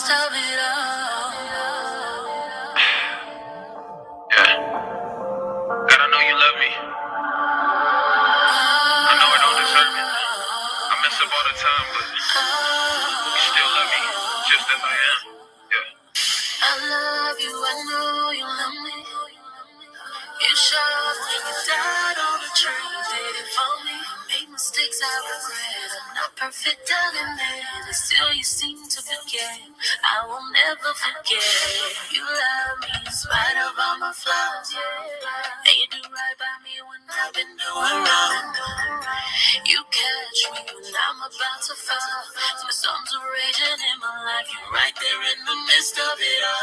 midst of it all. Yeah. God, I know you love me. I know I don't deserve it. I mess up all the time, but you still love me just as I am. Yeah. I love you, I know you love me. You showed when you died on the tree, did it for me. Made mistakes I regret. I'm not perfect, I'll admit it. Still, you seem to forget. I will never forget. You love me in spite of all my flaws. And you do right by me when I've been doing wrong. You catch me when I'm about to fall. The storms are raging in my life. You're right there in the midst of it all.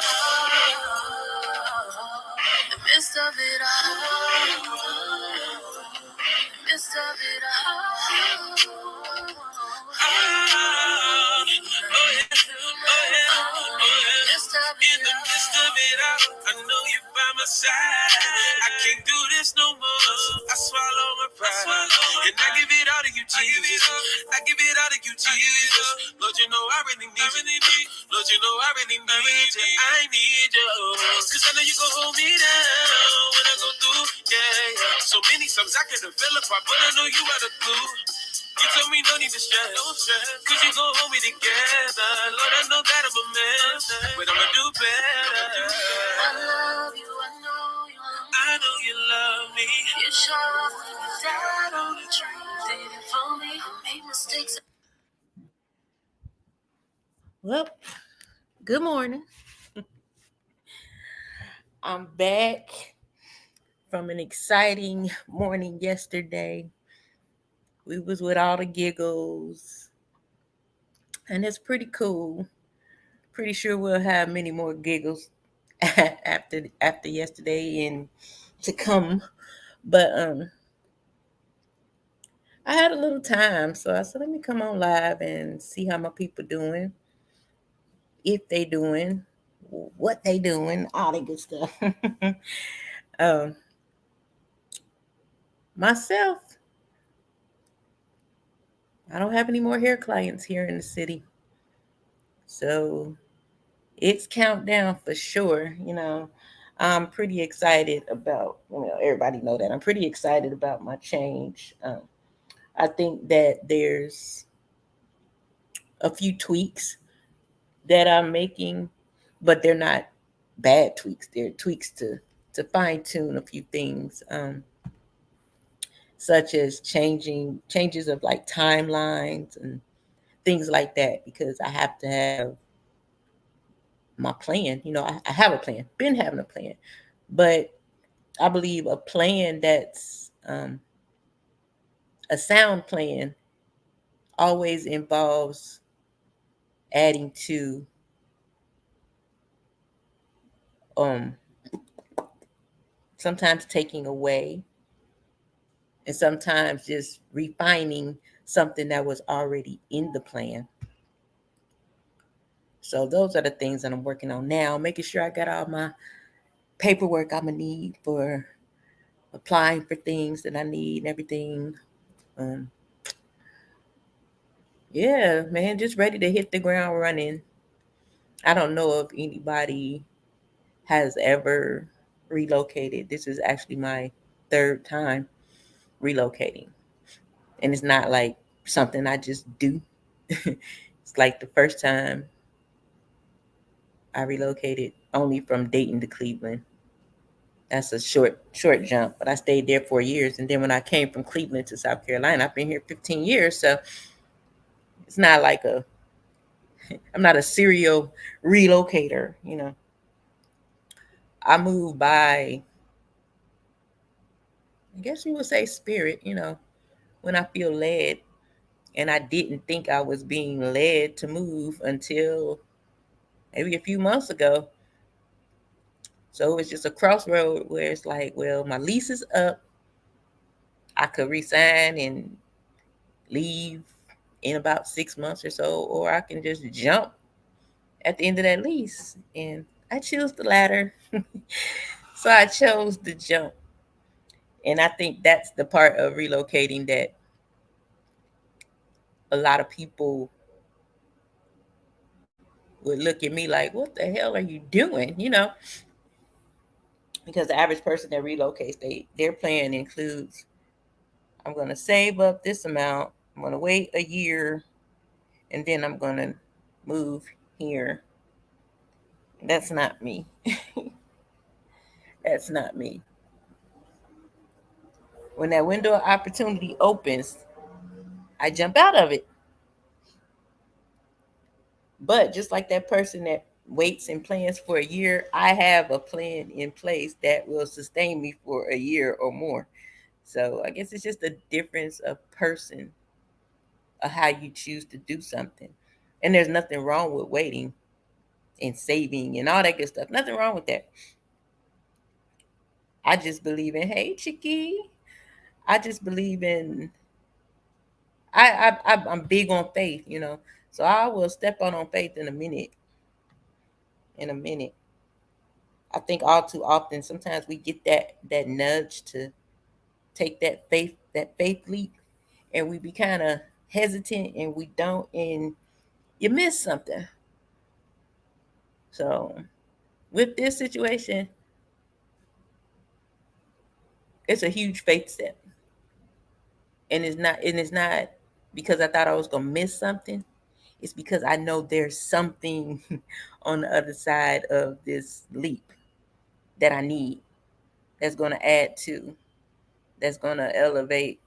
The midst of it all. Midst of it all. In the midst of it all, I know you're by my side. I can't do this no more. I swallow my pride. And I give it all to you, Jesus. I give it all to you, Jesus. Lord, you know I really need you. Lord, you know I really need you. I need you. Cause I know you gon' hold me down when I go through. Yeah. So many times I could have fell apart, but I know you are the glue. You told me no need to stress, cause you gon' hold me together. Lord, I know that I'm a mess, but I'ma do better. I love you, I know you love me. I know you love me. You showed when you died on the tree, did it for me. I made mistakes. Well, good morning. I'm back from an exciting morning yesterday. We was with all the giggles, and it's pretty cool. Pretty sure we'll have many more giggles after yesterday and to come. But I had a little time, so I said let me come on live and see how my people doing, if they doing, what they doing, all that good stuff. um, myself, I don't have any more hair clients here in the city. So it's countdown for sure. I'm pretty excited about, everybody know that. I'm pretty excited about my change. I think that there's a few tweaks that I'm making, but they're not bad tweaks. They're tweaks to fine tune a few things, such as changes of like timelines and things like that, because I have to have my plan. I have a plan, been having a plan, but I believe a plan that's a sound plan always involves adding to, um, sometimes taking away, and sometimes just refining something that was already in the plan. So those are the things that I'm working on now, making sure I got all my paperwork I'm gonna need for applying for things that I need and everything. Um, yeah, man, just ready to hit the ground running. I don't know if anybody has ever relocated. This is actually my third time relocating. And it's not like something I just do. It's like the first time I relocated only from Dayton to Cleveland. That's a short jump, but I stayed there 4 years. And then when I came from Cleveland to South Carolina, I've been here 15 years. So it's not like I'm not a serial relocator. I moved by, I guess you would say, spirit, when I feel led. And I didn't think I was being led to move until maybe a few months ago. So it was just a crossroad where it's like, well, my lease is up. I could resign and leave in about 6 months or so, or I can just jump at the end of that lease. And I chose the latter. So I chose the jump. And I think that's the part of relocating that a lot of people would look at me like, what the hell are you doing? Because the average person that relocates, their plan includes, I'm going to save up this amount, I'm going to wait a year, and then I'm going to move here. That's not me. That's not me. When that window of opportunity opens, I jump out of it. But just like that person that waits and plans for a year, I have a plan in place that will sustain me for a year or more. So I guess it's just a difference of person, of how you choose to do something. And there's nothing wrong with waiting and saving and all that good stuff. Nothing wrong with that. I just believe in, hey, Chicky. I just believe in, I'm big on faith. So I will step on faith in a minute. In a minute. I think all too often, sometimes we get that nudge to take that faith leap, and we be kind of hesitant, and we don't, and you miss something. So with this situation, it's a huge faith step, and it's not because I thought I was gonna miss something. It's because I know there's something on the other side of this leap that I need, that's gonna add to, that's gonna elevate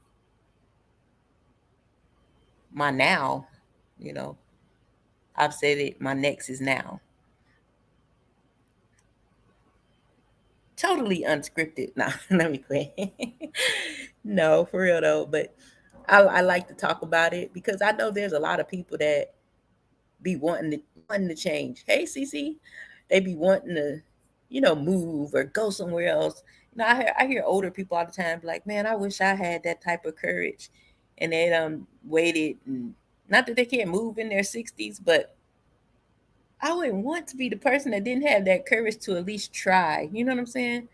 my now. You know, I've said it. My next is now. Totally unscripted. No, let me quit. No, for real though. But I like to talk about it because I know there's a lot of people that be wanting to change. Hey, CC, they be wanting to, move or go somewhere else. I hear older people all the time be like, man, I wish I had that type of courage, and they waited. And not that they can't move in their 60s, but I wouldn't want to be the person that didn't have that courage to at least try. You know what I'm saying?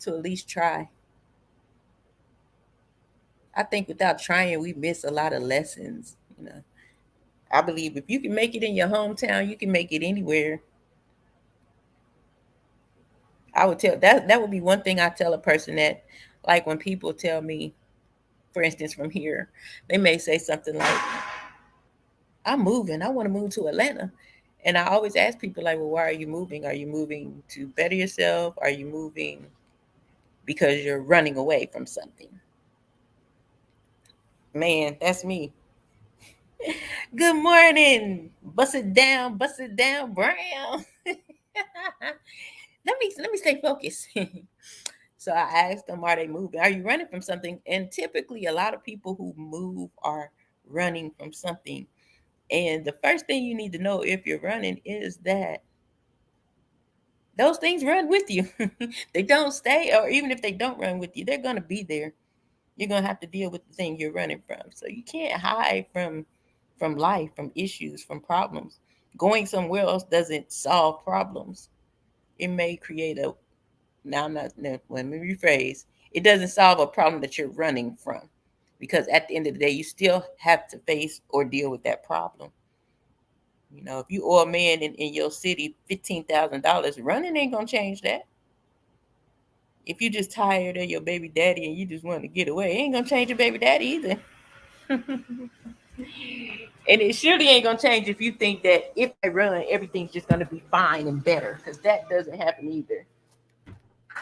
To at least try. I think without trying, we miss a lot of lessons. I believe if you can make it in your hometown, you can make it anywhere. I would tell that would be one thing I tell a person that, like, when people tell me, for instance, from here, they may say something like, I'm moving, I want to move to Atlanta. And I always ask people, like, well, why are you moving? Are you moving to better yourself? Are you moving because you're running away from something? Man, that's me. Good morning. Bust it down, Brown. let me stay focused. So I asked them, are they moving? Are you running from something? And typically, a lot of people who move are running from something. And the first thing you need to know if you're running is that those things run with you. They don't stay, or even if they don't run with you, they're going to be there. You're going to have to deal with the thing you're running from. So you can't hide from life, from issues, from problems. Going somewhere else doesn't solve problems. It may create a, now I'm not, no, let me rephrase. It doesn't solve a problem that you're running from, because at the end of the day, you still have to face or deal with that problem. If you owe a man in your city $15,000, running ain't gonna change that. If you just tired of your baby daddy and you just want to get away, it ain't gonna change your baby daddy either. And it surely ain't gonna change if you think that if I run, everything's just gonna be fine and better, because that doesn't happen either.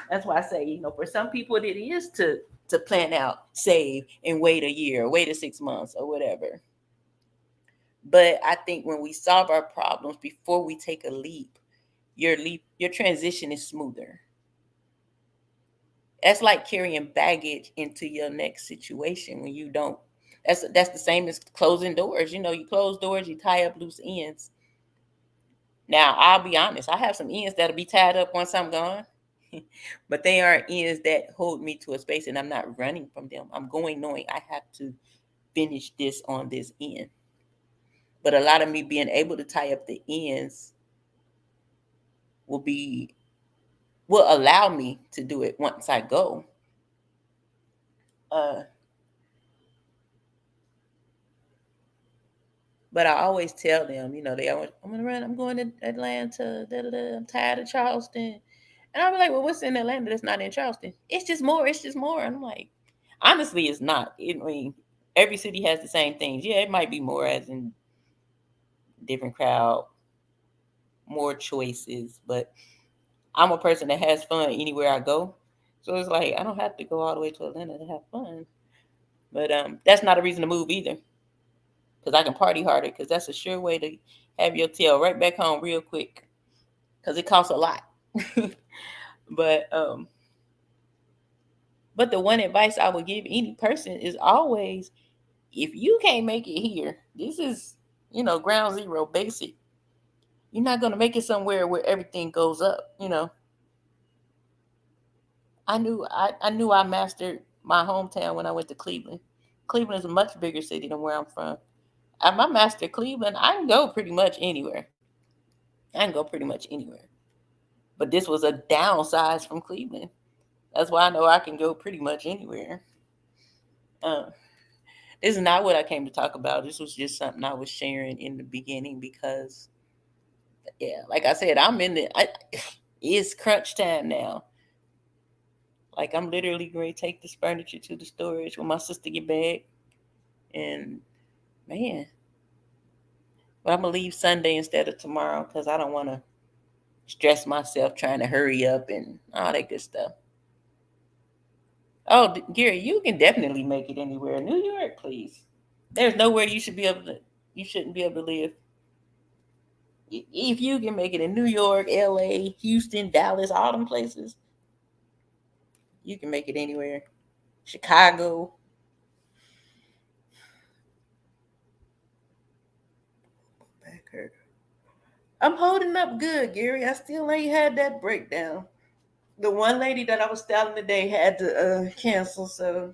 That's why I say, for some people it is to plan out, save, and wait a year, wait a 6 months or whatever. But I think when we solve our problems before we take a your transition is smoother. That's like carrying baggage into your next situation when you don't. That's the same as closing doors. You close doors, you tie up loose ends. Now, I'll be honest, I have some ends that'll be tied up once I'm gone. But they are ends that hold me to a space, and I'm not running from them. I'm going knowing I have to finish this on this end. But a lot of me being able to tie up the ends will allow me to do it once I go. Uh, But I always tell them, they always, I'm gonna run. I'm going to Atlanta. Da, da, da, I'm tired of Charleston. And I'll be like, well, what's in Atlanta that's not in Charleston? It's just more. It's just more. And I'm like, honestly, it's not. I mean, every city has the same things. Yeah, it might be more as in different crowd, more choices. But I'm a person that has fun anywhere I go. So it's like I don't have to go all the way to Atlanta to have fun. But that's not a reason to move either. Because I can party harder. Because that's a sure way to have your tail right back home real quick. Because it costs a lot. but but the one advice I would give any person is always, if you can't make it here, this is, ground zero, basic. You're not going to make it somewhere where everything goes up. I knew I mastered my hometown when I went to Cleveland. Cleveland is a much bigger city than where I'm from. At my master Cleveland, I can go pretty much anywhere. I can go pretty much anywhere. But this was a downsize from Cleveland. That's why I know I can go pretty much anywhere. Uh, this is not what I came to talk about. This was just something I was sharing in the beginning because, yeah, like I said, it's crunch time now. Like I'm literally going to take this furniture to the storage when my sister get back. And man, but I'm going to leave Sunday instead of tomorrow because I don't want to stress myself trying to hurry up and all that good stuff. Oh, Gary, you can definitely make it anywhere. New York, please. There's nowhere you shouldn't be able to live. If you can make it in New York, LA, Houston, Dallas, all them places, you can make it anywhere. Chicago. Back hurt. I'm holding up good, Gary. I still ain't had that breakdown. The one lady that I was styling today had to cancel, so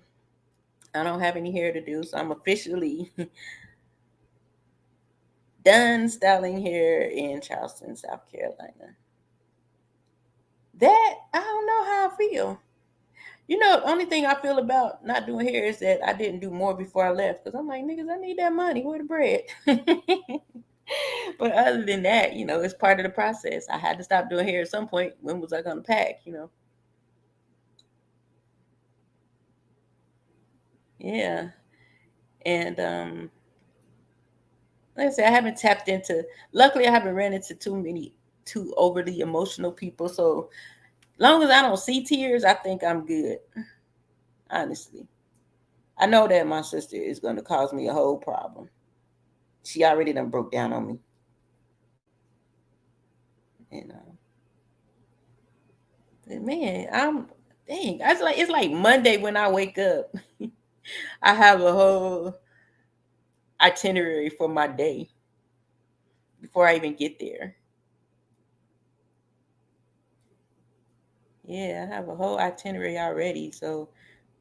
I don't have any hair to do. So I'm officially done styling hair in Charleston, South Carolina. That, I don't know how I feel. The only thing I feel about not doing hair is that I didn't do more before I left. Because I'm like, niggas, I need that money. Where the bread? But other than that, it's part of the process. I had to stop doing hair at some point. When was I going to pack? Yeah. And like I said, I haven't tapped into, luckily I haven't ran into too overly emotional people. So long as I don't see tears, I think I'm good. Honestly. I know that my sister is going to cause me a whole problem. She already done broke down on me. And man, it's like Monday when I wake up. I have a whole itinerary for my day before I even get there. Yeah, I have a whole itinerary already. So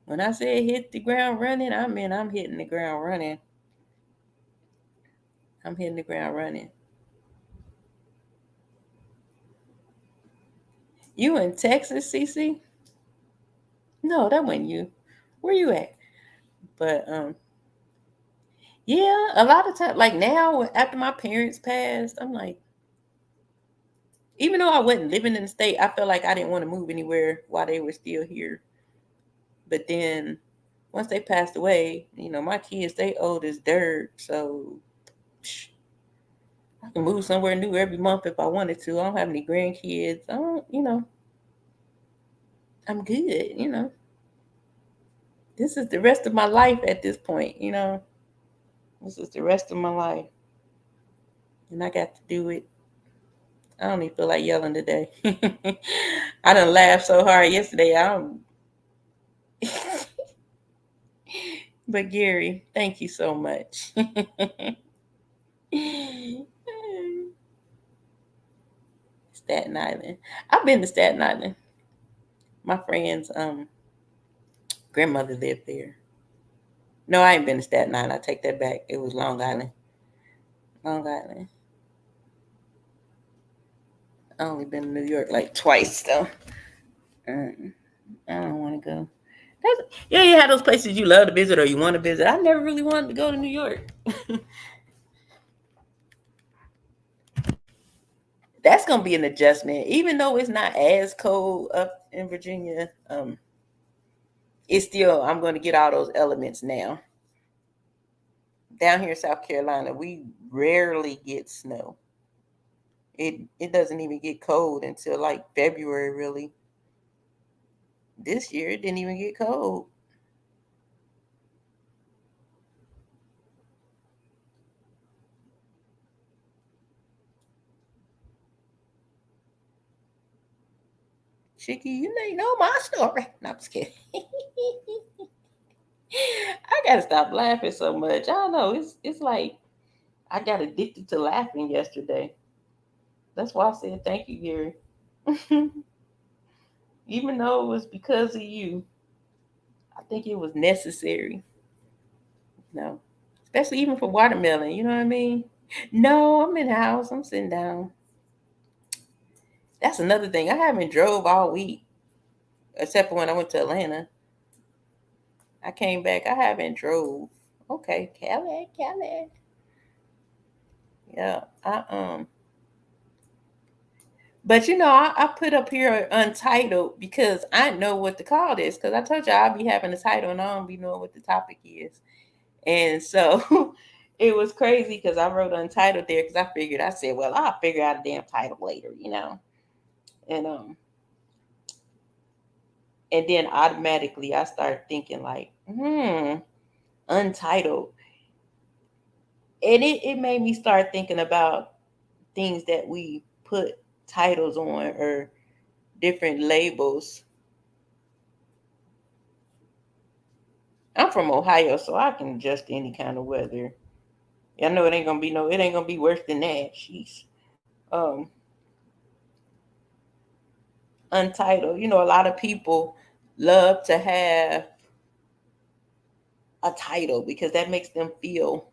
when I say hit the ground running, I mean I'm hitting the ground running. I'm hitting the ground running. You in Texas, CC? No, that wasn't you. Where you at? But yeah, a lot of times, like now after my parents passed, I'm like, even though I wasn't living in the state, I felt like I didn't want to move anywhere while they were still here. But then once they passed away, my kids, they old as dirt, so I can move somewhere new every month if I wanted to. I don't have any grandkids. I don't. I'm good. This is the rest of my life at this point. This is the rest of my life. And I got to do it. I don't even feel like yelling today. I done laughed so hard yesterday. But Gary, thank you so much. Staten Island. I've been to Staten Island. My friend's grandmother lived there. No, I ain't been to Staten Island. I take that back. It was Long Island. Long Island. I only been to New York like twice though. I don't want to go. You have those places you love to visit or you want to visit. I never really wanted to go to New York. that's gonna be an adjustment, even though it's not as cold up in Virginia. It's still, I'm going to get all those elements now. Down here in South Carolina, we rarely get snow. It doesn't even get cold until like February, really. This year it didn't even get cold. Chicky, you know my story. No, I'm just kidding. I gotta stop laughing so much. I don't know. It's like I got addicted to laughing yesterday. That's why I said thank you, Gary. Even though it was because of you, I think it was necessary. No, especially even for watermelon. You know what I mean? No, I'm in the house. I'm sitting down. That's another thing. I haven't drove all week, except for when I went to Atlanta. I came back. I haven't drove. Okay, Kelly. Yeah, But I put up here untitled because I know what to call this. Because I told you I'll be having a title and I don't be knowing what the topic is. And so it was crazy because I wrote untitled there because I said, well, I'll figure out a damn title later, And and then automatically I started thinking like, untitled. And it made me start thinking about things that we put titles on or different labels. I'm from Ohio, so I can adjust to any kind of weather. I know it ain't gonna be worse than that. Jeez. Um, Untitled. A lot of people love to have a title because that makes them feel,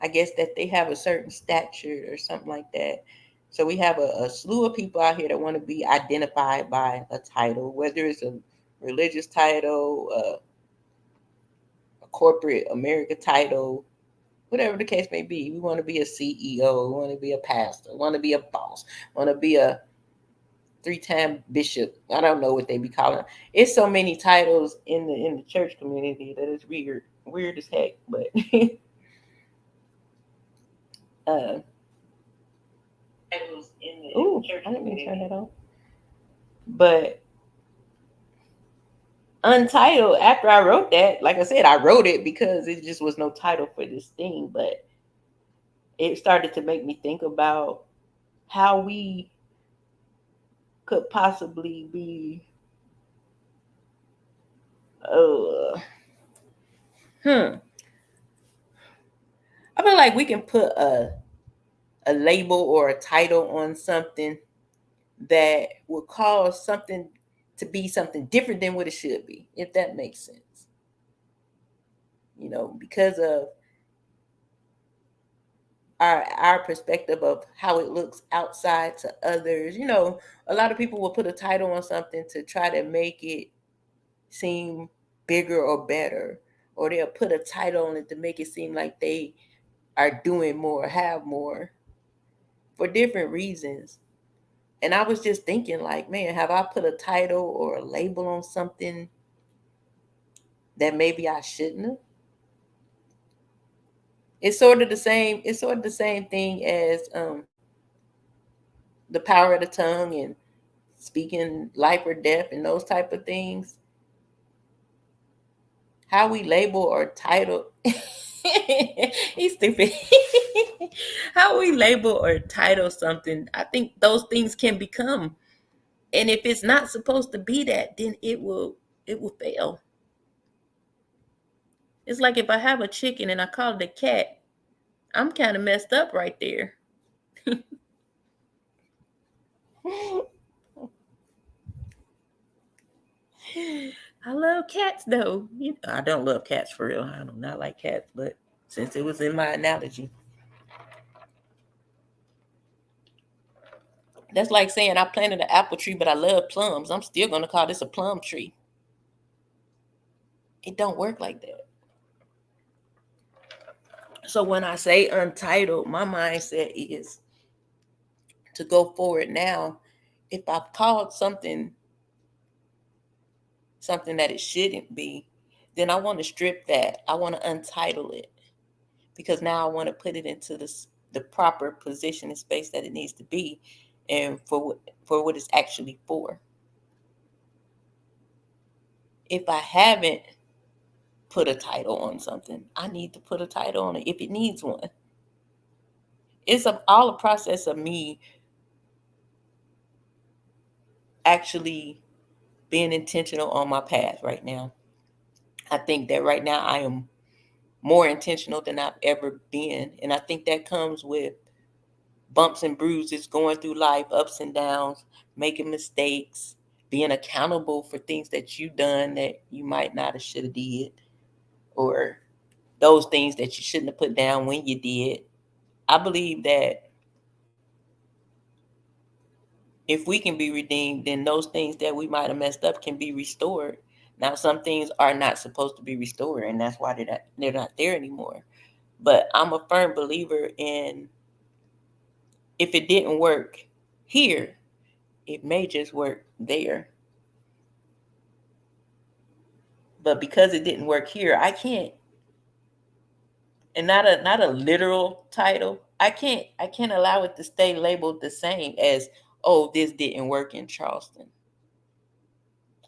I guess, that they have a certain stature or something like that. So we have a slew of people out here that want to be identified by a title, whether it's a religious title, a corporate America title, whatever the case may be. We want to be a CEO, we want to be a pastor, we want to be a boss, want to be a 3-time bishop. I don't know what they be calling them. It's so many titles in the church community that it's weird as heck. But titles in the church community. I didn't mean to turn that on. But untitled, after I wrote that, like I said, I wrote it because it just was no title for this thing. But it started to make me think about how we could possibly be I feel like we can put a label or a title on something that will cause something to be something different than what it should be, if that makes sense. Because of our perspective of how it looks outside to others. A lot of people will put a title on something to try to make it seem bigger or better, or they'll put a title on it to make it seem like they are doing more, have more, for different reasons. And I was just thinking, like, man, have I put a title or a label on something that maybe I shouldn't have? It's sort of the same. It's sort of the same thing as the power of the tongue and speaking life or death and those type of things. How we label or title. He's stupid. How we label or title something, I think those things can become. And if it's not supposed to be that, then it will fail. It's like if I have a chicken and I call it a cat, I'm kind of messed up right there. I love cats though. I don't love cats for real. I do not like cats, but since it was in my analogy. That's like saying I planted an apple tree, but I love plums. I'm still going to call this a plum tree. It don't work like that. So when I say untitled, my mindset is to go forward now, if I've called something that it shouldn't be, then I want to strip that. I want to untitle it, because now I want to put it into the proper position and space that it needs to be, and for what it's actually for. If I haven't put a title on something, I need to put a title on it if it needs one. It's all a process of me actually being intentional on my path right now. I think that right now I am more intentional than I've ever been. And I think that comes with bumps and bruises, going through life, ups and downs, making mistakes, being accountable for things that you done that you might not have should have did, or those things that you shouldn't have put down when you did. I believe that if we can be redeemed, then those things that we might have messed up can be restored. Now, some things are not supposed to be restored, and that's why they're not there anymore. But I'm a firm believer in, if it didn't work here, it may just work there. But because it didn't work here, I can't, and not a literal title. I can't allow it to stay labeled the same as, oh, this didn't work in Charleston.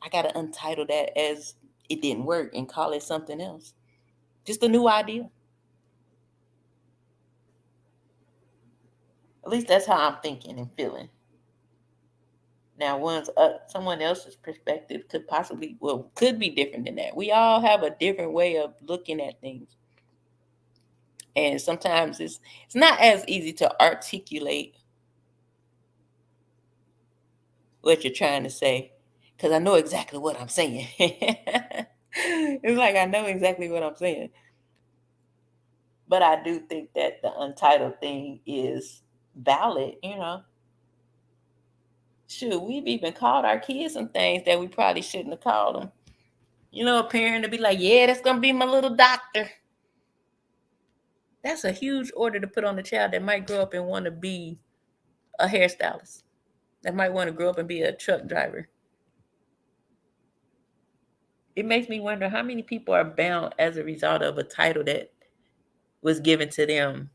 I gotta untitle that as it didn't work and call it something else. Just a new idea. At least that's how I'm thinking and feeling. Now, someone else's perspective could be different than that. We all have a different way of looking at things, and sometimes it's not as easy to articulate what you're trying to say, because I know exactly what I'm saying. It's like I know exactly what I'm saying, but I do think that the untitled thing is valid. Shoot, we've even called our kids some things that we probably shouldn't have called them. A parent to be like, yeah, that's going to be my little doctor. That's a huge order to put on a child that might grow up and want to be a hairstylist, that might want to grow up and be a truck driver. It makes me wonder how many people are bound as a result of a title that was given to them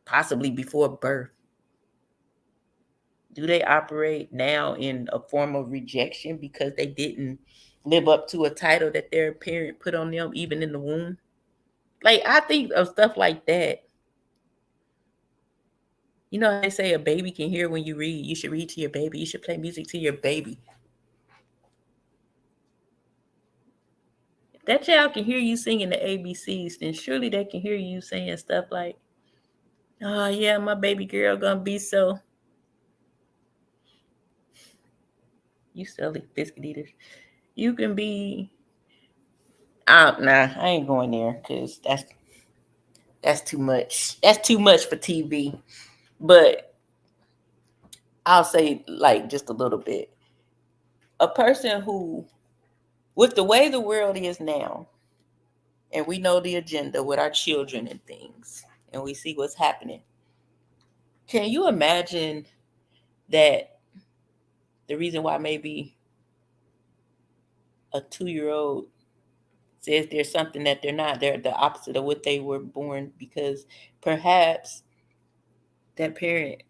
possibly before birth. Do they operate now in a form of rejection because they didn't live up to a title that their parent put on them, even in the womb? Like, I think of stuff like that. They say a baby can hear when you read. You should read to your baby. You should play music to your baby. If that child can hear you singing the ABCs, then surely they can hear you saying stuff like, oh, yeah, my baby girl gonna be so. You silly biscuit eaters. You can be. Nah, I ain't going there because that's too much. That's too much for TV. But I'll say, like, just a little bit. A person who, with the way the world is now, and we know the agenda with our children and things, and we see what's happening. Can you imagine that the reason why maybe a 2-year-old says there's something that they're the opposite of what they were born, because perhaps that parent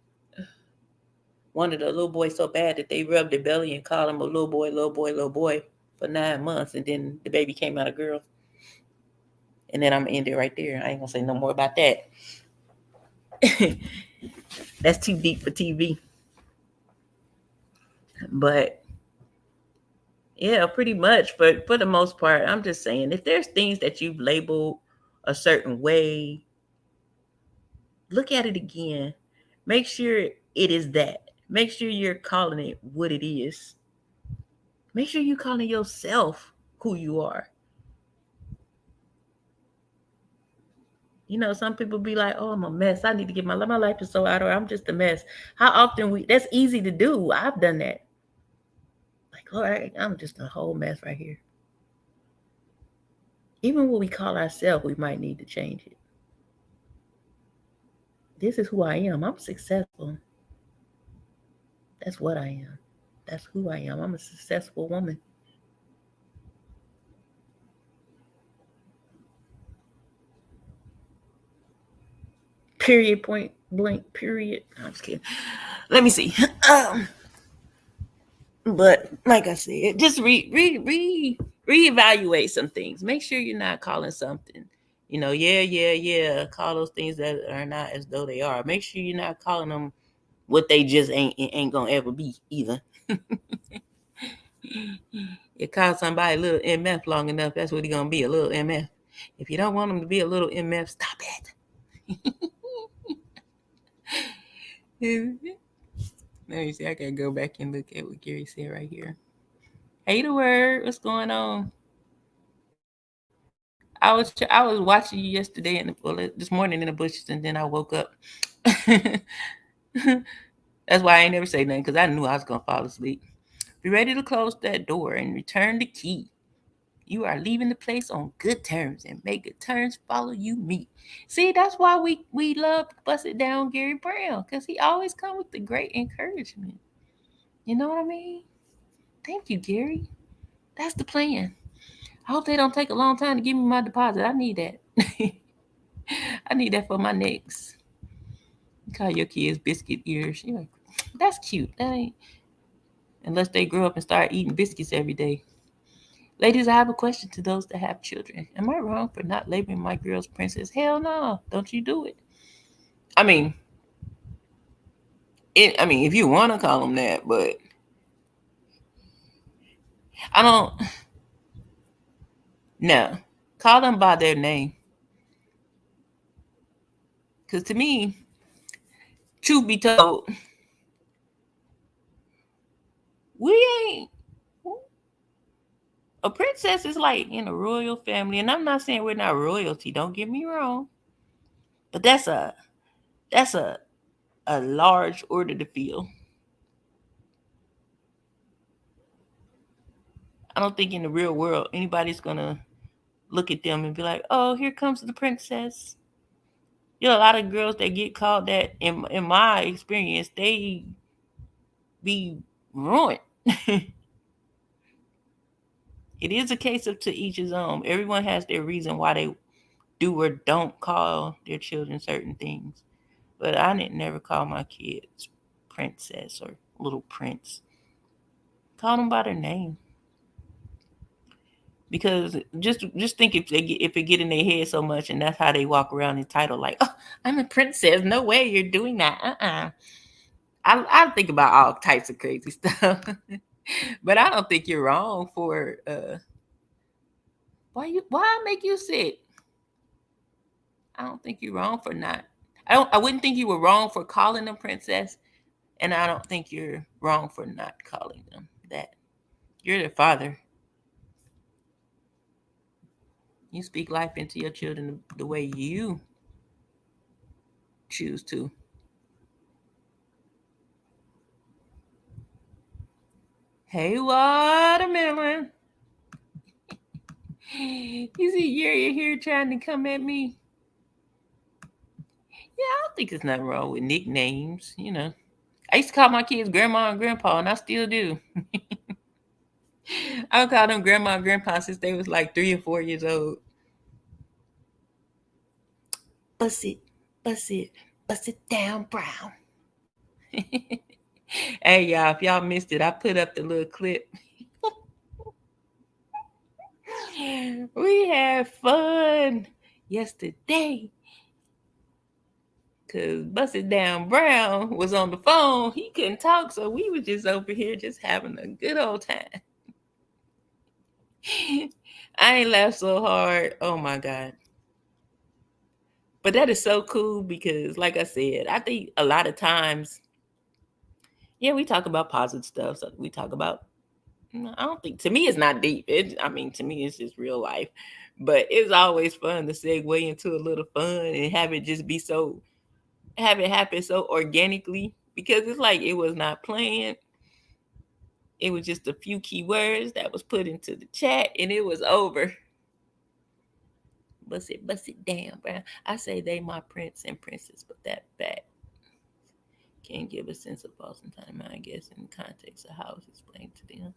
wanted a little boy so bad that they rubbed their belly and called him a little boy, little boy, little boy for 9 months, and then the baby came out a girl. And then I'm gonna end it right there. I ain't gonna say no more about that. That's too deep for TV. But yeah, pretty much. But for the most part, I'm just saying, if there's things that you've labeled a certain way, look at it again. Make sure it is that. Make sure you're calling it what it is. Make sure you're calling yourself who you are. Some people be like, oh, I'm a mess. I need to get my life is so out of order. I'm just a mess. How often that's easy to do. I've done that. Like, all right, I'm just a whole mess right here. Even what we call ourselves, we might need to change it. This is who I am. I'm successful. That's what I am. That's who I am. I'm a successful woman. Period. Point blank. Period. I'm just kidding. Let me see. But like I said, just reevaluate some things. Make sure you're not calling something. Yeah. Call those things that are not as though they are. Make sure you're not calling them what they just ain't gonna ever be either. You call somebody a little MF long enough, that's what he gonna be, a little MF. If you don't want him to be a little MF, stop it. Let me see. I gotta go back and look at what Gary said right here. Hey, the word. What's going on? I was watching you yesterday this morning in the bushes, and then I woke up. That's why I ain't never say nothing, because I knew I was gonna fall asleep. Be ready to close that door and return the key. You are leaving the place on good terms, and may good terms follow you meet. See, that's why we love Bust It Down Gary Brown, because he always come with the great encouragement. You know what I mean? Thank you, Gary. That's the plan. I hope they don't take a long time to give me my deposit. I need that. I need that for my next. You call your kids biscuit ears. You're like, that's cute. That ain't, unless they grow up and start eating biscuits every day. Ladies, I have a question to those that have children. Am I wrong for not labeling my girls princess? Hell no. Don't you do it. I mean, if you want to call them that, but I don't. No, call them by their name. Because to me, truth be told, we ain't. A princess is like in a royal family, and I'm not saying we're not royalty. Don't get me wrong, but that's a large order to fill. I don't think in the real world anybody's gonna look at them and be like, "Oh, here comes the princess." A lot of girls that get called that. In my experience, they be ruined. It is a case of to each his own. Everyone has their reason why they do or don't call their children certain things. But I didn't never call my kids princess or little prince. Call them by their name. Because just think if it get in their head so much, and that's how they walk around entitled, like, oh, I'm a princess. No way you're doing that. I think about all types of crazy stuff. But I don't think you're wrong for why make you sit? I don't think you're wrong for not. I wouldn't think you were wrong for calling them princess, and I don't think you're wrong for not calling them that. You're their father. You speak life into your children the way you choose to. Hey, watermelon. You see, you're here trying to come at me. Yeah, I don't think there's nothing wrong with nicknames. I used to call my kids grandma and grandpa, and I still do. I call them grandma and grandpa since they was like 3 or 4 years old. Bust it, bust it, bust it down, Brown. Hey, y'all, if y'all missed it, I put up the little clip. We had fun yesterday because Busted Down Brown was on the phone. He couldn't talk, so we were just over here just having a good old time. I ain't laughed so hard. Oh my God. But that is so cool because, like I said, I think a lot of times, yeah, we talk about positive stuff. So we talk about, I don't think, to me, it's not deep. To me, it's just real life. But it's always fun to segue into a little fun and have it just be have it happen so organically, because it's like it was not planned. It was just a few key words that was put into the chat and it was over. Bust it down, bro. I say they my prince and princess, but that back. Can give a sense of pulse and time, I guess, in the context of how it's explained to them.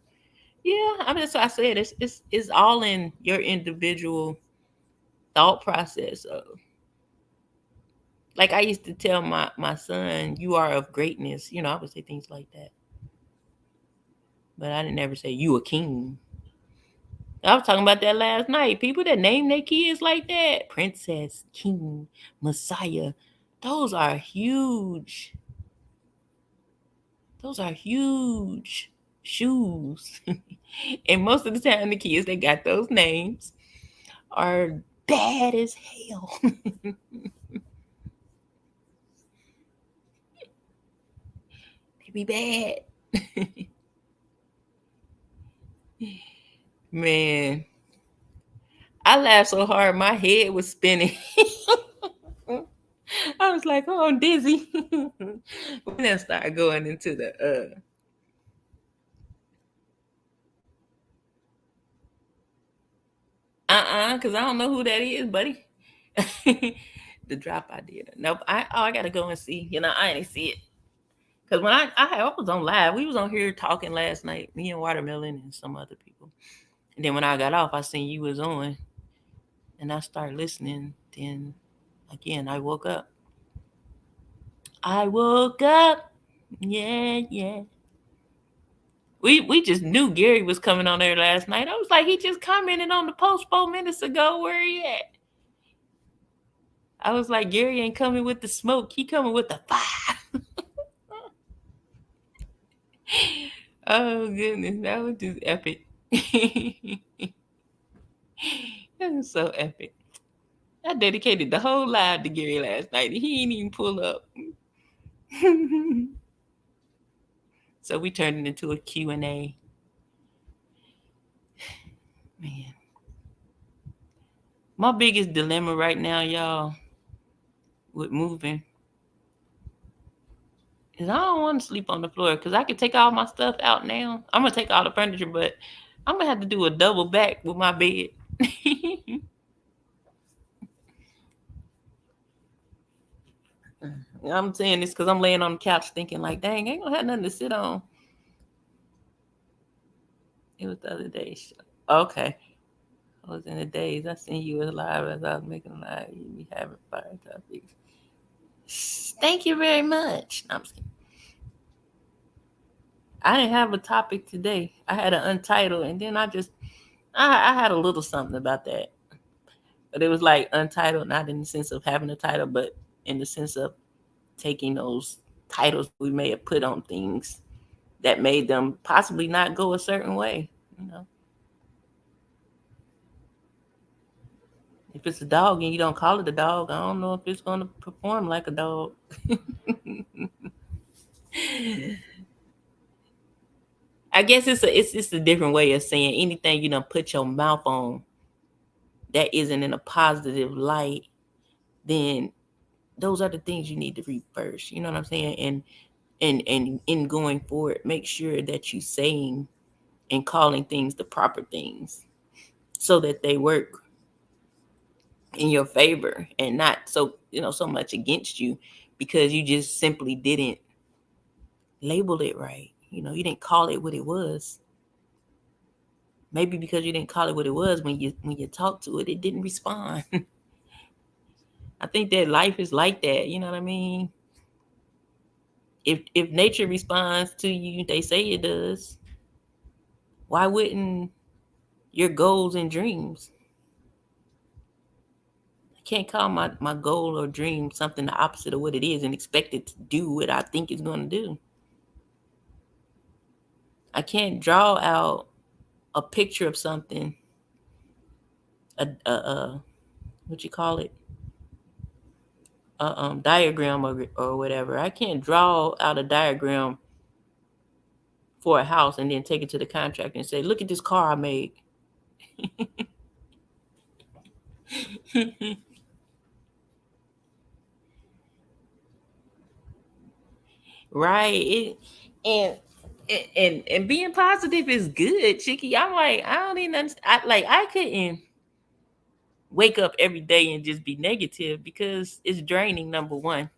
Yeah, I mean, that's what I said. It's all in your individual thought process of, like I used to tell my son, you are of greatness. I would say things like that. But I didn't ever say you a king. I was talking about that last night. People that name their kids like that, princess, king, messiah, those are huge. Those are huge shoes. And most of the time, the kids that got those names are bad as hell. They be bad. Man, I laughed so hard my head was spinning. I was like, oh, I'm dizzy. We then start going into the because I don't know who that is, buddy. The drop I did. Nope. I gotta go and see. I didn't see it. Because when I was on live, we was on here talking last night, me and Watermelon and some other people. And then when I got off, I seen you was on, and I started listening. Then again, I woke up. I woke up. Yeah, yeah. We just knew Gary was coming on there last night. I was like, he just commented on the post 4 minutes ago. Where he at? I was like, Gary ain't coming with the smoke. He coming with the fire. Oh goodness, that was just epic. That was so epic. I dedicated the whole live to Gary last night. He ain't even pull up. So we turned it into a Q&A. Man. My biggest dilemma right now, y'all, with moving, is I don't want to sleep on the floor because I can take all my stuff out now. I'm going to take all the furniture, but I'm going to have to do a double back with my bed. I'm saying this because I'm laying on the couch thinking like, dang, I ain't going to have nothing to sit on. It was the other day. Okay. I was in the days. I seen you as live as I was making a live. You be having fire topics. Thank you very much. No, I'm just kidding. I didn't have a topic today. I had an untitled, and then I had a little something about that. But it was like untitled, not in the sense of having a title, but in the sense of taking those titles we may have put on things that made them possibly not go a certain way. If it's a dog and you don't call it a dog, I don't know if it's going to perform like a dog. I guess it's just a different way of saying anything you don't put your mouth on that isn't in a positive light, then those are the things you need to read first. You know what I'm saying? And in going forward, make sure that you saying and calling things the proper things so that they work in your favor and not so much against you because you just simply didn't label it right. You didn't call it what it was. Maybe because you didn't call it what it was, when you talk to it, it didn't respond. I think that life is like that. You know what I mean? If nature responds to you, they say it does. Why wouldn't your goals and dreams? I can't call my goal or dream something the opposite of what it is and expect it to do what I think it's going to do. I can't draw out a picture of something, what you call it, a diagram or whatever. I can't draw out a diagram for a house and then take it to the contractor and say, look at this car I made. Right. And being positive is good, Chicky. I'm like, I don't even understand. I couldn't wake up every day and just be negative because it's draining, number one.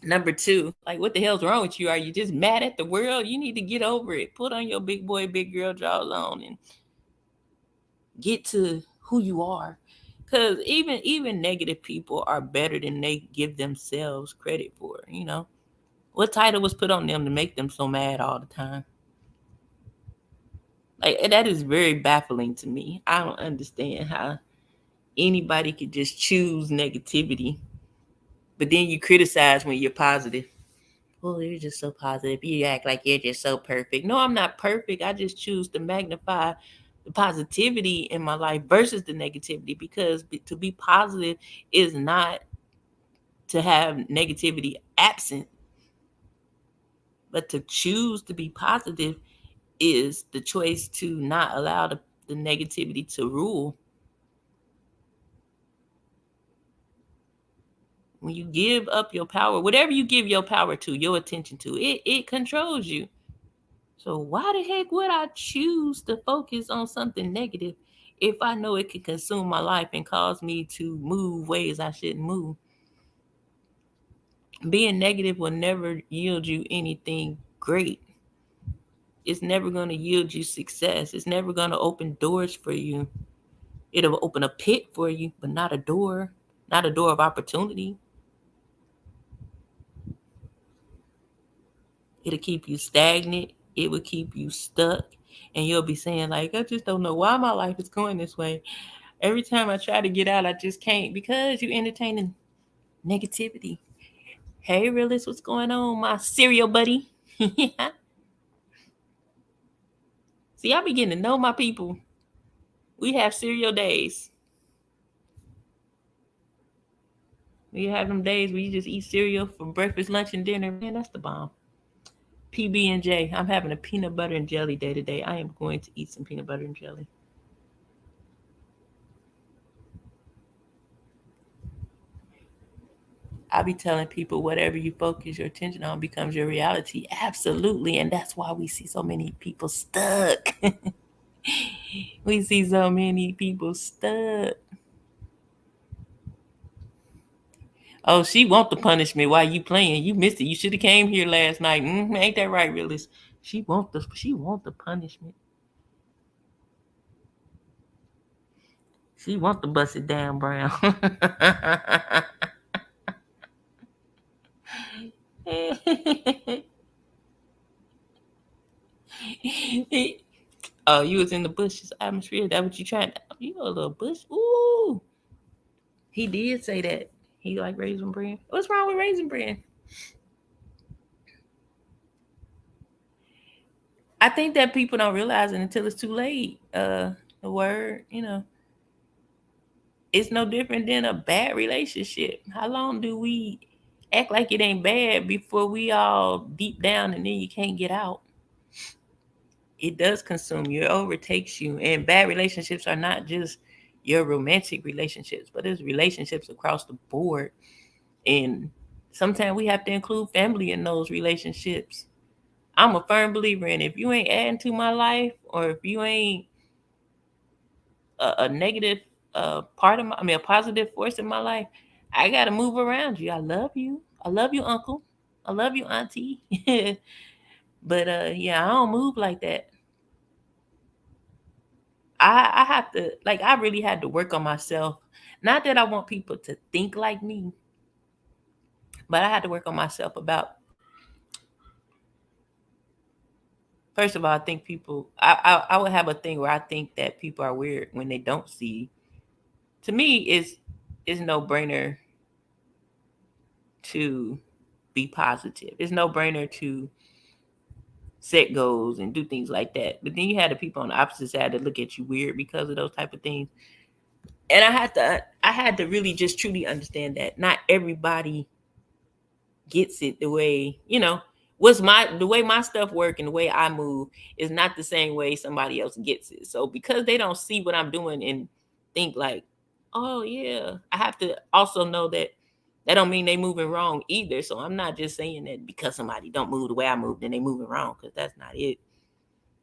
Number two, like, what the hell's wrong with you? Are you just mad at the world? You need to get over it. Put on your big boy, big girl drawers on and get to who you are. Because even negative people are better than they give themselves credit for. You know, what title was put on them to make them so mad all the time? Like, that is very baffling to me. I don't understand how anybody could just choose negativity, but then you criticize when you're positive. Oh, you're just so positive. You act like you're just so perfect. No, I'm not perfect. I just choose to magnify the positivity in my life versus the negativity, because to be positive is not to have negativity absent, but to choose to be positive is the choice to not allow the negativity to rule. When you give up your power, whatever you give your power to, your attention to, it controls you. So why the heck would I choose to focus on something negative if I know it could consume my life and cause me to move ways I shouldn't move? Being negative will never yield you anything great. It's never going to yield you success. It's never going to open doors for you. It'll open a pit for you, but not a door of opportunity. It'll keep you stagnant. It will keep you stuck. And you'll be saying, like, I just don't know why my life is going this way. Every time I try to get out, I just can't, because you're entertaining negativity. Hey, realist, what's going on, my cereal buddy? See, I be getting to know my people. We have cereal days. We have them days where you just eat cereal for breakfast, lunch, and dinner. Man, that's the bomb. PB&J. I'm having a peanut butter and jelly day today. I am going to eat some peanut butter and jelly. I be telling people, whatever you focus your attention on becomes your reality. Absolutely. And that's why we see so many people stuck. We see so many people stuck. Oh, she want the punishment while you playing. You missed it. You should have came here last night. Ain't that right, realist? She want the punishment. She want to bust it down, Brown. Oh, you was in the bushes atmosphere. That what you trying to? You a little bush. Ooh. He did say that. He like Raisin Bran. What's wrong with Raisin Bran? I think that people don't realize it until it's too late. The word, it's no different than a bad relationship. How long do we act like it ain't bad before we all deep down and then you can't get out? It does consume you, it overtakes you. And bad relationships are not just your romantic relationships, but it's relationships across the board. And sometimes we have to include family in those relationships. I'm a firm believer in, if you ain't adding to my life, or if you ain't a negative part of a positive force in my life, I gotta move around you. I love you. I love you, uncle. I love you, auntie. But yeah, I don't move like that. I have to, like, I really had to work on myself. Not that I want people to think like me, but I had to work on myself about, first of all, I think people, I would have a thing where I think that people are weird when they don't see. To me, it's no brainer to be positive. It's no brainer to set goals and do things like that. But then you had the people on the opposite side that look at you weird because of those type of things. And I had to really just truly understand that not everybody gets it the way, the way my stuff work and the way I move is not the same way somebody else gets it. So because they don't see what I'm doing and think like, oh yeah, I have to also know that don't mean they moving wrong either. So I'm not just saying that because somebody don't move the way I move, then they moving wrong, because that's not it.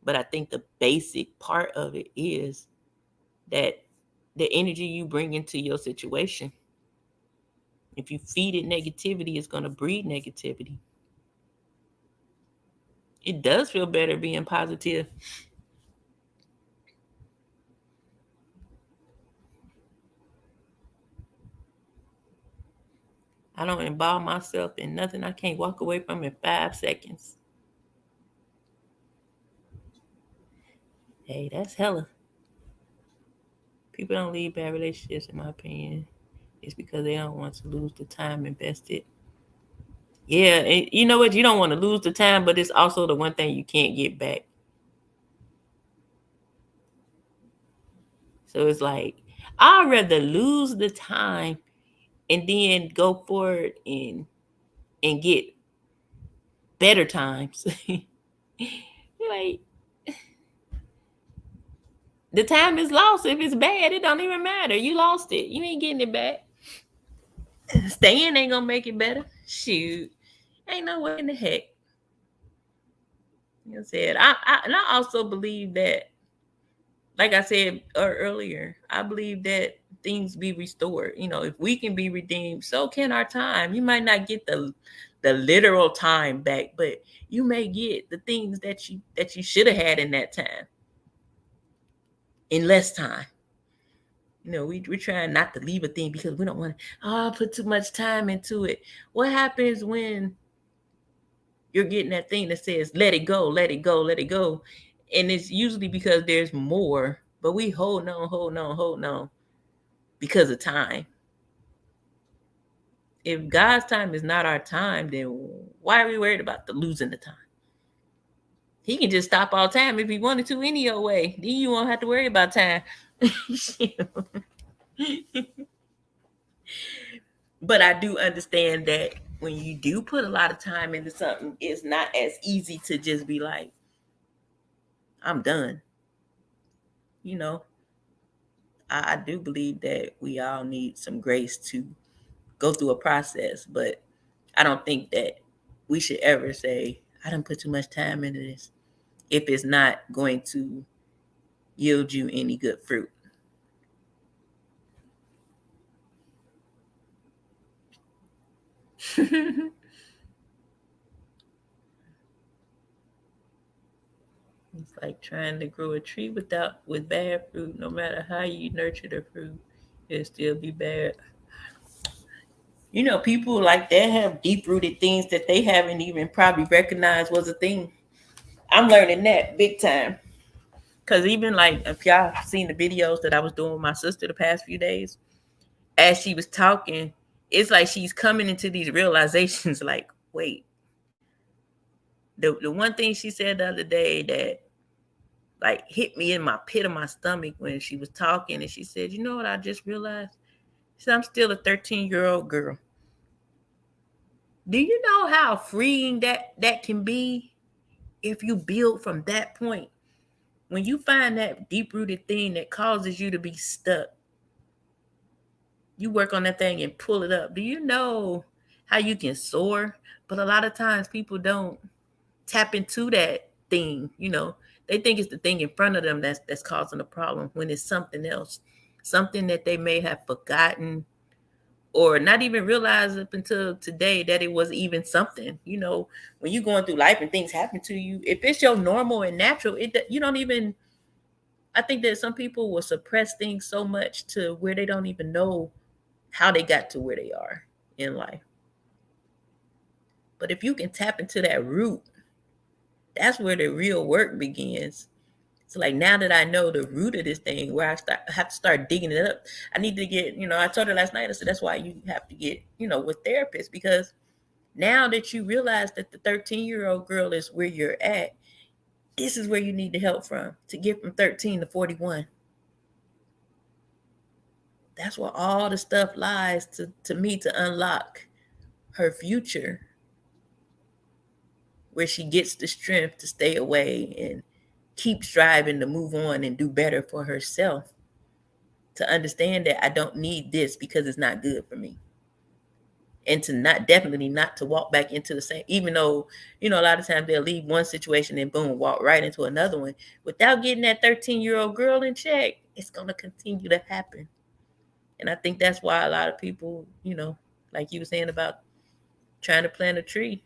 But I think the basic part of it is that the energy you bring into your situation If you feed it negativity, it's going to breed negativity. It does feel better being positive. I don't involve myself in nothing I can't walk away from in 5 seconds. Hey, that's hella. People don't leave bad relationships, in my opinion. It's because they don't want to lose the time invested. Yeah, and you know what? You don't want to lose the time, but it's also the one thing you can't get back. So it's like, I'd rather lose the time and then go forward and get better times. Like, the time is lost. If it's bad, it don't even matter. You lost it. You ain't getting it back. Staying ain't gonna make it better. Shoot. Ain't no way in the heck. You know what I said. And I also believe that, like I said earlier, I believe that things be restored. You know, if we can be redeemed, so can our time. You might not get the literal time back, but you may get the things that you should have had in that time in less time. You know, we're trying not to leave a thing because we don't want to put too much time into it. What happens when you're getting that thing that says let it go, let it go, let it go? And it's usually because there's more, but we hold on because of time. If God's time is not our time, then why are we worried about the losing the time? He can just stop all time if he wanted to any old way. Then you won't have to worry about time. But I do understand that when you do put a lot of time into something, it's not as easy to just be like, I'm done. You know, I do believe that we all need some grace to go through a process, but I don't think that we should ever say, I didn't put too much time into this, if it's not going to yield you any good fruit. It's like trying to grow a tree with bad fruit. No matter how you nurture the fruit, it'll still be bad. You know, people like that have deep rooted things that they haven't even probably recognized was a thing. I'm learning that big time. Cause even like if y'all seen the videos that I was doing with my sister the past few days, as she was talking, it's like she's coming into these realizations like, wait. The one thing she said the other day that like hit me in my pit of my stomach when she was talking, and she said, you know what I just realized? She said, I'm still a 13-year-old girl. Do you know how freeing that can be if you build from that point? When you find that deep-rooted thing that causes you to be stuck, you work on that thing and pull it up. Do you know how you can soar? But a lot of times people don't tap into that thing. You know, they think it's the thing in front of them that's causing the problem, when it's something else, something that they may have forgotten or not even realize up until today that it was even something. You know, when you're going through life and things happen to you, if it's your normal and natural, you don't even. I think that some people will suppress things so much to where they don't even know how they got to where they are in life. But if you can tap into that root, that's where the real work begins. So like now that I know the root of this thing, where I have to start digging it up, I need to get, I told her last night, I said, that's why you have to get, with therapists, because now that you realize that the 13-year-old girl is where you're at, this is where you need the help from to get from 13 to 41. That's where all the stuff lies to me, to unlock her future, where she gets the strength to stay away and keep striving to move on and do better for herself, to understand that I don't need this because it's not good for me. And to definitely not to walk back into the same, even though, a lot of times they'll leave one situation and boom, walk right into another one. Without getting that 13-year-old girl in check, it's going to continue to happen. And I think that's why a lot of people, like you were saying about trying to plant a tree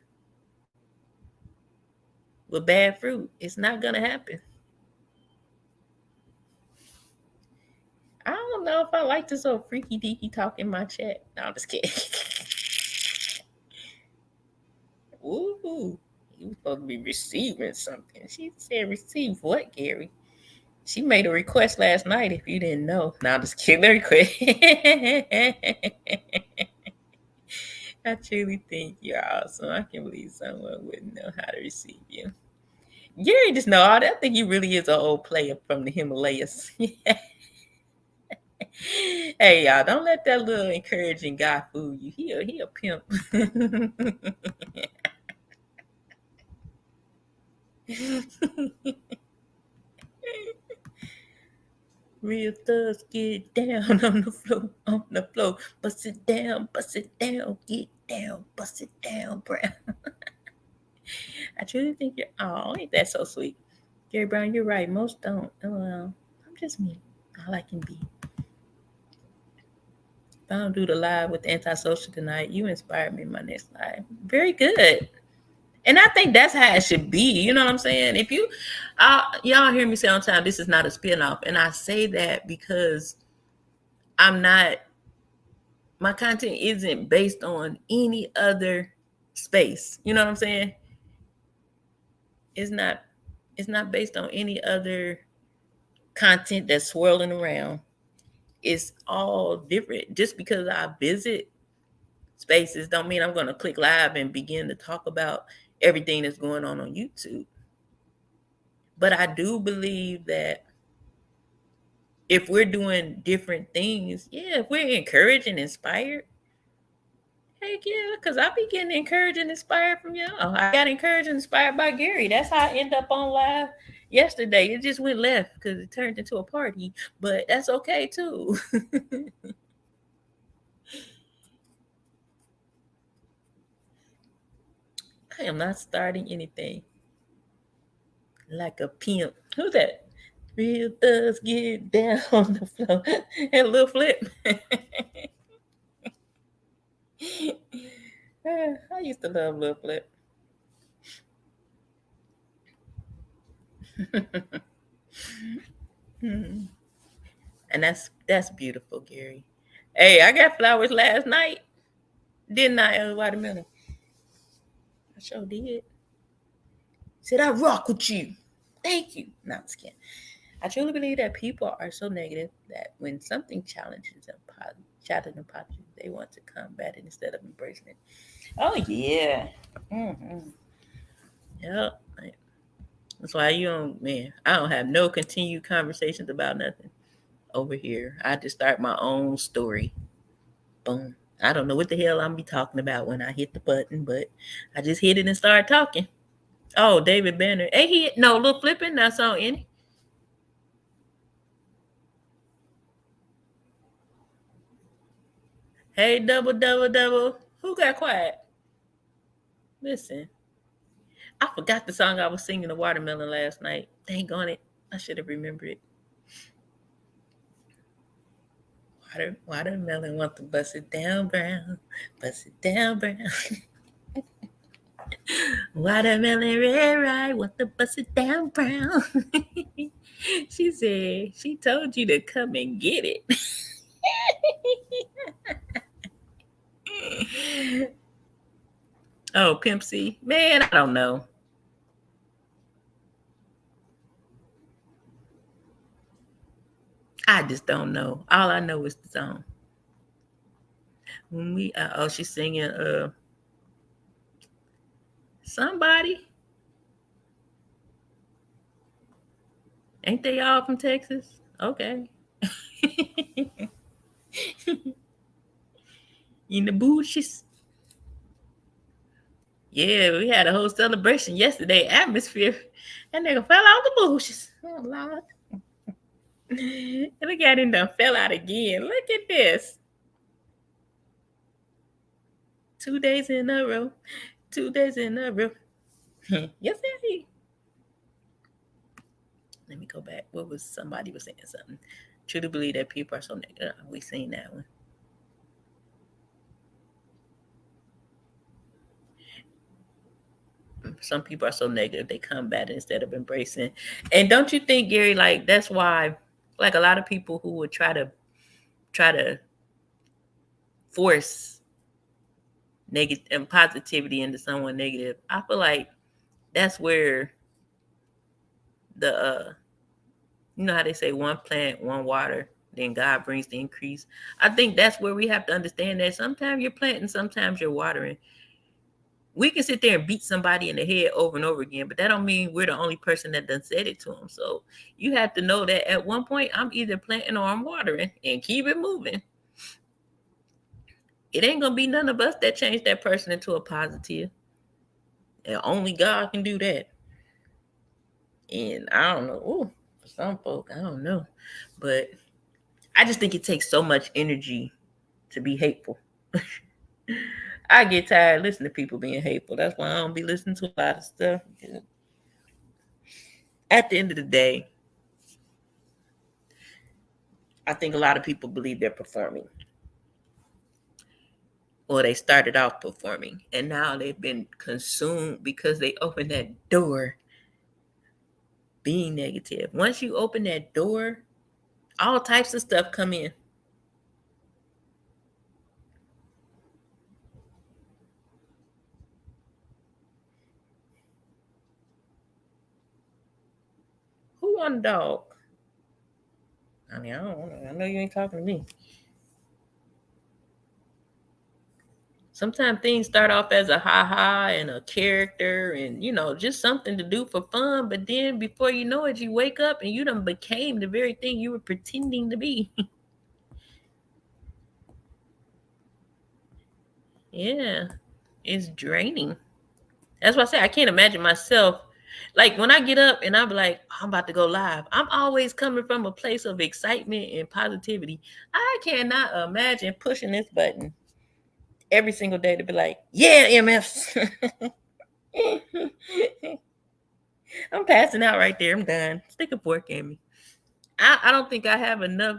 with bad fruit. It's not gonna happen. I don't know if I like this old freaky deaky talk in my chat. No, I'm just kidding. Ooh, you were supposed to be receiving something. She said, "Receive what, Gary?" She made a request last night. If you didn't know, now I'm just kidding. Let me quit. I truly think you're awesome. I can't believe someone wouldn't know how to receive you. Gary just know all that. I think he really is an old player from the Himalayas. Hey y'all, don't let that little encouraging guy fool you. He a pimp. Real thugs get down on the floor, bust it down, get down, bust it down, Brown. I truly think you're, oh, ain't that so sweet. Gary Brown, you're right. Most don't. Well, I'm just me. All I can be. If I don't do the live with the antisocial tonight, you inspired me in my next live. Very good. And I think that's how it should be. You know what I'm saying? If you, y'all hear me say on time, this is not a spinoff. And I say that because I'm not, my content isn't based on any other space. You know what I'm saying? It's not based on any other content that's swirling around. It's all different. Just because I visit spaces don't mean I'm going to click live and begin to talk about everything that's going on YouTube. But I do believe that if we're doing different things, yeah, if we're encouraged and inspired, heck yeah, because I be getting encouraged and inspired from y'all. I got encouraged and inspired by Gary. That's how I end up on live yesterday. It just went left because it turned into a party, but that's okay too. I am not starting anything like a pimp. Who's that? Real thugs get down on the floor. And a little flip. I used to love Lil Flip. And that's beautiful, Gary. Hey, I got flowers last night, didn't I, Watermelon? I sure did. Said I rock with you. Thank you. No, I'm just kidding. I truly believe that people are so negative that when something challenges them, positive, they want to combat it instead of embracing it. Oh yeah. Mm-hmm. Yep. That's why you don't, man. I don't have no continued conversations about nothing over here. I just start my own story. Boom. I don't know what the hell I'm be talking about when I hit the button, but I just hit it and start talking. Oh, David Banner. Hey, he no little flipping. That's on any. Hey, double. Who got quiet? Listen, I forgot the song I was singing the Watermelon last night. Dang on it. I should have remembered it. Watermelon want to bust it down, Brown. Bust it down, Brown. Watermelon red right, want to bust it down, Brown. She said she told you to come and get it. Oh, Pimp C. Man, I don't know. I just don't know. All I know is the song. When we she's singing somebody. Ain't they all from Texas? Okay. In the bushes. Yeah, we had a whole celebration yesterday. Atmosphere. That nigga fell out the bushes. Oh Lord. And look at him done fell out again. Look at this. 2 days in a row. 2 days in a row. Yes, sir. Let me go back. What was somebody was saying something? Truly believe that people are so negative. We seen that one. Some people are so negative they combat it instead of embracing. And don't you think, Gary, like that's why, like a lot of people who would try to force negative and positivity into someone negative, I feel like that's where the you know how they say one plant, one water, then God brings the increase. I think that's where we have to understand that sometimes you're planting, sometimes you're watering. We can sit there and beat somebody in the head over and over again, but that don't mean we're the only person that done said it to them. So you have to know that at one point I'm either planting or I'm watering and keep it moving. It ain't gonna be none of us that change that person into a positive. And only God can do that. And I don't know. Ooh, for some folk, I don't know. But I just think it takes so much energy to be hateful. I get tired listening to people being hateful. That's why I don't be listening to a lot of stuff. At the end of the day, I think a lot of people believe they're performing. Or they started off performing and now they've been consumed because they opened that door being negative. Once you open that door, all types of stuff come in. Who want a dog? I mean, I don't know. I know you ain't talking to me. Sometimes things start off as a ha-ha and a character and, you know, just something to do for fun. But then before you know it, you wake up and you done became the very thing you were pretending to be. Yeah, it's draining. That's why I say I can't imagine myself. Like when I get up and I'm like, I'm about to go live, I'm always coming from a place of excitement and positivity. I cannot imagine pushing this button every single day to be like, yeah, MFs. I'm passing out right there. I'm done. Stick a fork in me. I don't think I have enough.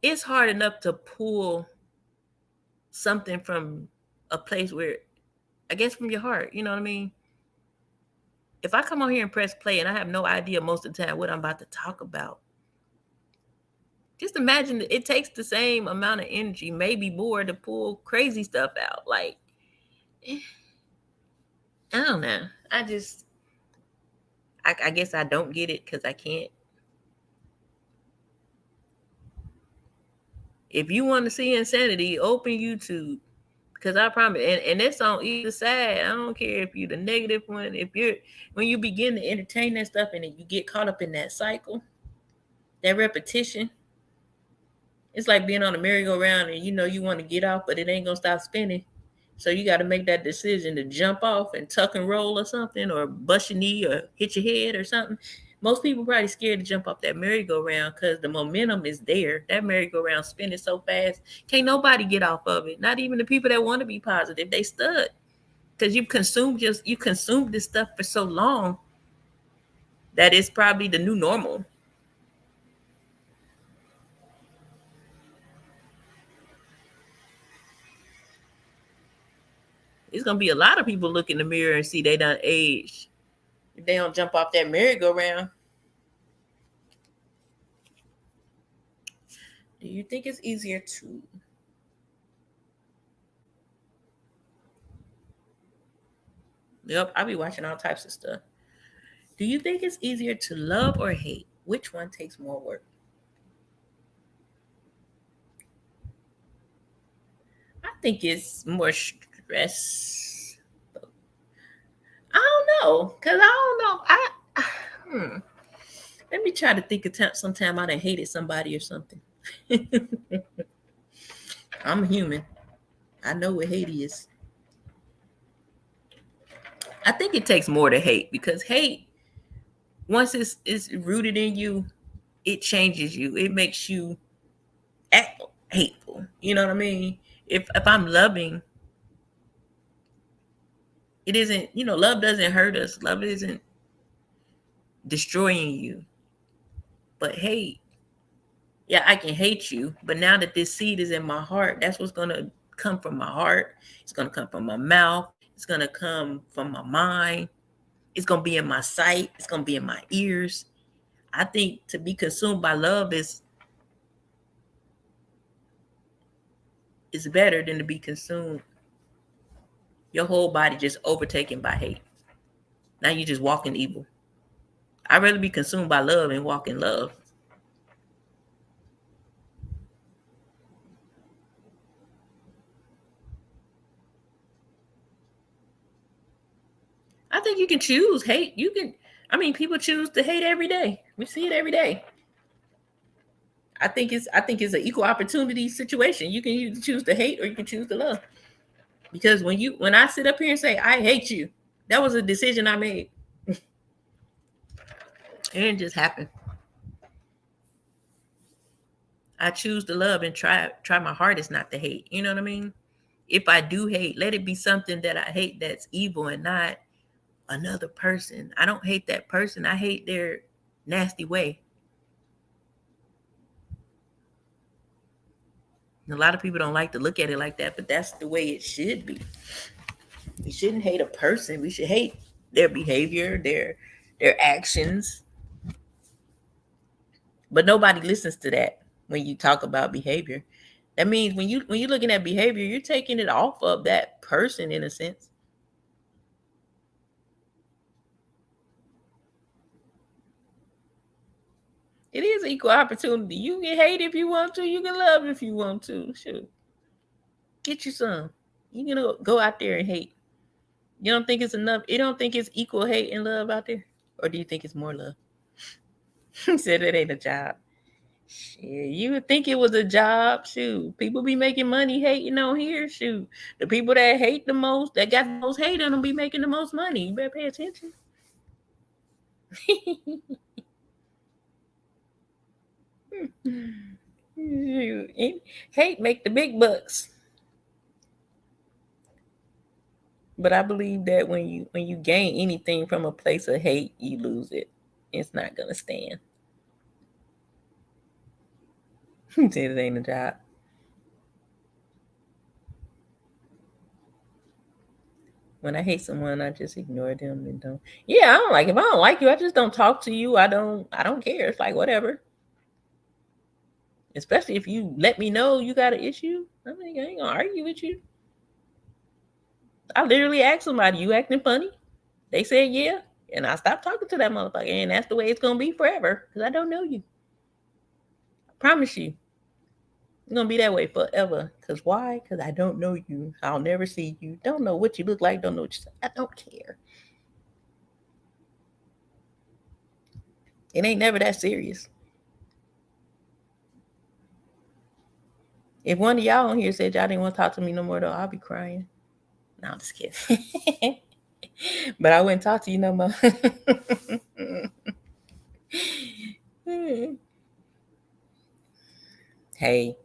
It's hard enough to pull something from a place where, I guess, from your heart. You know what I mean? If I come on here and press play and I have no idea most of the time what I'm about to talk about, just imagine that it takes the same amount of energy, maybe more, to pull crazy stuff out. Like, I don't know. I guess I don't get it because I can't. If you want to see insanity, open YouTube. Because I promise, and it's on either side. I don't care if you're the negative one. When you begin to entertain that stuff and then you get caught up in that cycle, that repetition, it's like being on a merry-go-round and you know you want to get off, but it ain't gonna stop spinning. So you got to make that decision to jump off and tuck and roll or something, or bust your knee or hit your head or something. Most people probably scared to jump off that merry-go-round because the momentum is there. That merry-go-round spinning so fast, can't nobody get off of it. Not even the people that want to be positive. They stood because you consumed this stuff for so long that it's probably the new normal. It's gonna be a lot of people look in the mirror and see they done aged if they don't jump off that merry-go-round. Do you think it's easier to Yep, I be watching all types of stuff. Do you think it's easier to love or hate? Which one takes more work? I think it's more stress. I don't know, cause I don't know. Let me try to think of sometime I done hated somebody or something. I'm human. I know what hate is. I think it takes more to hate because hate, once it's rooted in you, it changes you. It makes you act hateful. You know what I mean? If I'm loving, it isn't, love doesn't hurt us. Love isn't destroying you. But hate, yeah, I can hate you. But now that this seed is in my heart, that's what's gonna come from my heart. It's gonna come from my mouth. It's going to come from my mind. It's going to be in my sight. It's going to be in my ears. I think to be consumed by love is better than to be consumed. Your whole body just overtaken by hate. Now you just walk in evil. I'd rather be consumed by love and walk in love. I think you can choose hate. People choose to hate every day. We see it every day. I think it's an equal opportunity situation. You can either choose to hate or you can choose to love. Because when I sit up here and say I hate you, that was a decision I made. It didn't just happen. I choose to love and try my hardest not to hate. You know what I mean? If I do hate, let it be something that I hate that's evil and not another person. I don't hate that person. I hate their nasty way. A lot of people don't like to look at it like that, but that's the way it should be. We shouldn't hate a person. We should hate their behavior, their actions. But nobody listens to that when you talk about behavior. That means when you're looking at behavior, you're taking it off of that person in a sense. It is equal opportunity. You can hate if you want to. You can love if you want to. Shoot. Get you some. You can go out there and hate. You don't think it's enough? You don't think it's equal hate and love out there? Or do you think it's more love? He said it ain't a job. Shit, you would think it was a job. Shoot. People be making money hating on here. Shoot. The people that hate the most, that got the most hate on them, be making the most money. You better pay attention. Hate make the big bucks. But I believe that when you gain anything from a place of hate, you lose it. It's not gonna stand. It ain't a job. When I hate someone, I just ignore them and don't. Yeah, I don't like. If I don't like you, I just don't talk to you. I don't care. It's like whatever. Especially if you let me know you got an issue. I ain't gonna argue with you. I literally asked somebody, "You acting funny?" They said, "Yeah," and I stopped talking to that motherfucker. And that's the way it's gonna be forever because I don't know you. I promise you. It's gonna be that way forever. Cause why? Cause I don't know you. I'll never see you. Don't know what you look like. Don't know what you say. I don't care. It ain't never that serious. If one of y'all on here said y'all didn't want to talk to me no more, though, I'll be crying. No, I'm just kidding. But I wouldn't talk to you no more. Hey.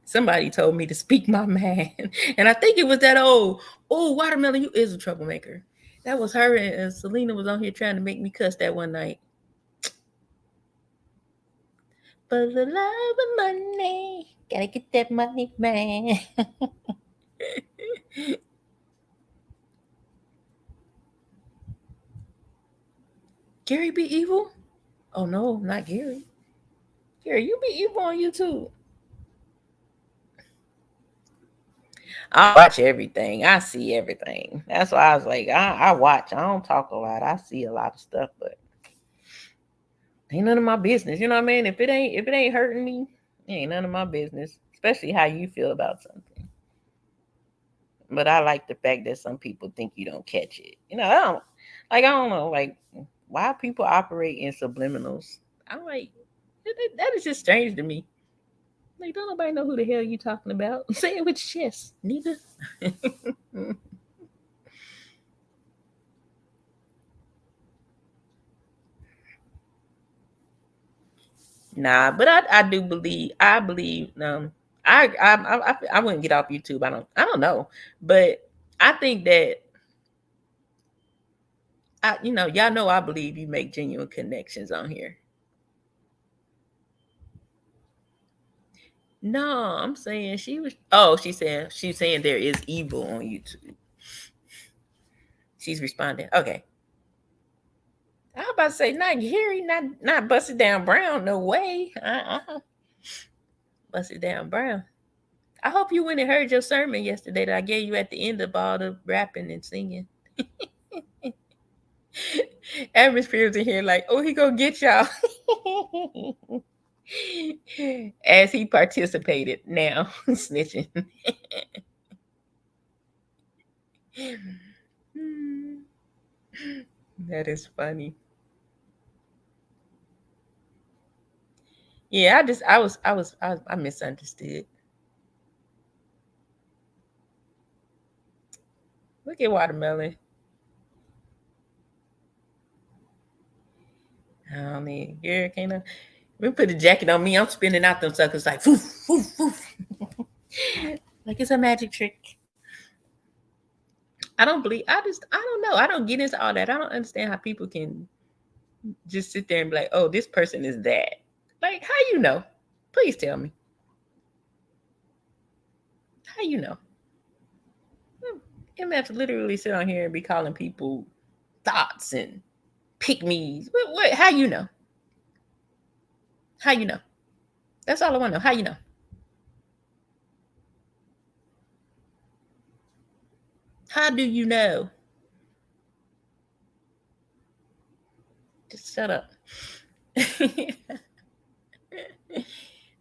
Somebody told me to speak my mind. And I think it was that Watermelon, you is a troublemaker. That was her, and Selena was on here trying to make me cuss that one night. For the love of money, gotta get that money, man. Gary be evil? Oh no, not Gary. Gary, you be evil on YouTube. I watch everything. I see everything. That's why I was like, I watch. I don't talk a lot. I see a lot of stuff, but ain't none of my business. You know what I mean? If it ain't hurting me, it ain't none of my business. Especially how you feel about something. But I like the fact that some people think you don't catch it. You know, I don't know, like why people operate in subliminals. I'm like, that is just strange to me. Like, don't nobody know who the hell you talking about? Say it with your chest, nigga. Nah, but I do believe. I believe. I wouldn't get off YouTube. I don't know, but I think that y'all know I believe you make genuine connections on here. No, I'm saying she was. Oh, she's saying there is evil on YouTube. She's responding. Okay. I was about to say, not Gary, not Busted Down Brown. No way. Busted Down Brown. I hope you went and heard your sermon yesterday that I gave you at the end of all the rapping and singing. Atmosphere's in here like, oh, he gonna get y'all. As he participated now, snitching. That is funny. Yeah, I misunderstood. Look at Watermelon. I mean, yeah, can't let me put a jacket on me. I'm spinning out them suckers like woof, woof, woof. Like it's a magic trick. I don't know. I don't get into all that. I don't understand how people can just sit there and be like, oh, this person is that. Like, how you know? Please tell me. How you know? MF literally sit on here and be calling people thoughts and pick me's. What? How you know? How you know? That's all I want to know. How you know? How do you know? Just shut up.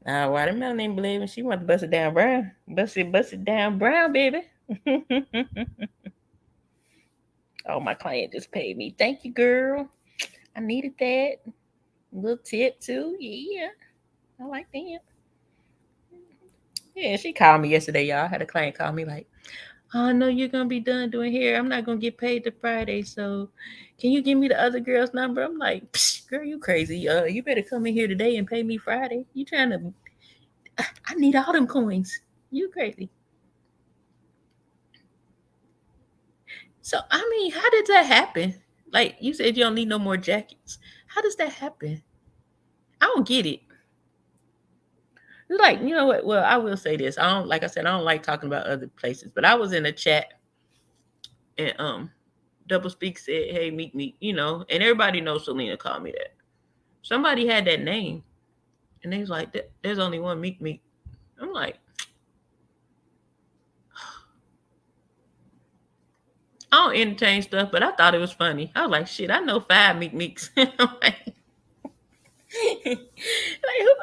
Watermelon ain't believing. She want to bust it down brown. Bust it down brown, baby. Oh, my client just paid me. Thank you, girl. I needed that. A little tip too. Yeah. I like that. Yeah, she called me yesterday, y'all. I had a client call me like, oh, I know you're gonna be done doing hair. I'm not gonna get paid till Friday, so can you give me the other girl's number? I'm like, girl, you crazy. You better come in here today and pay me Friday. You trying to? I need all them coins. You crazy? So I mean, how did that happen? Like you said, you don't need no more jackets. How does that happen? I don't get it. Like, you know what? Well, I will say this. I don't like I said, I don't like talking about other places, but I was in a chat and Double Speak said, hey, Meek Meek, you know, and everybody knows Selena called me that. Somebody had that name. And they was like, there's only one Meek Meek. I'm like, I don't entertain stuff, but I thought it was funny. I was like, shit, I know 5 Meek Meeks. Like, who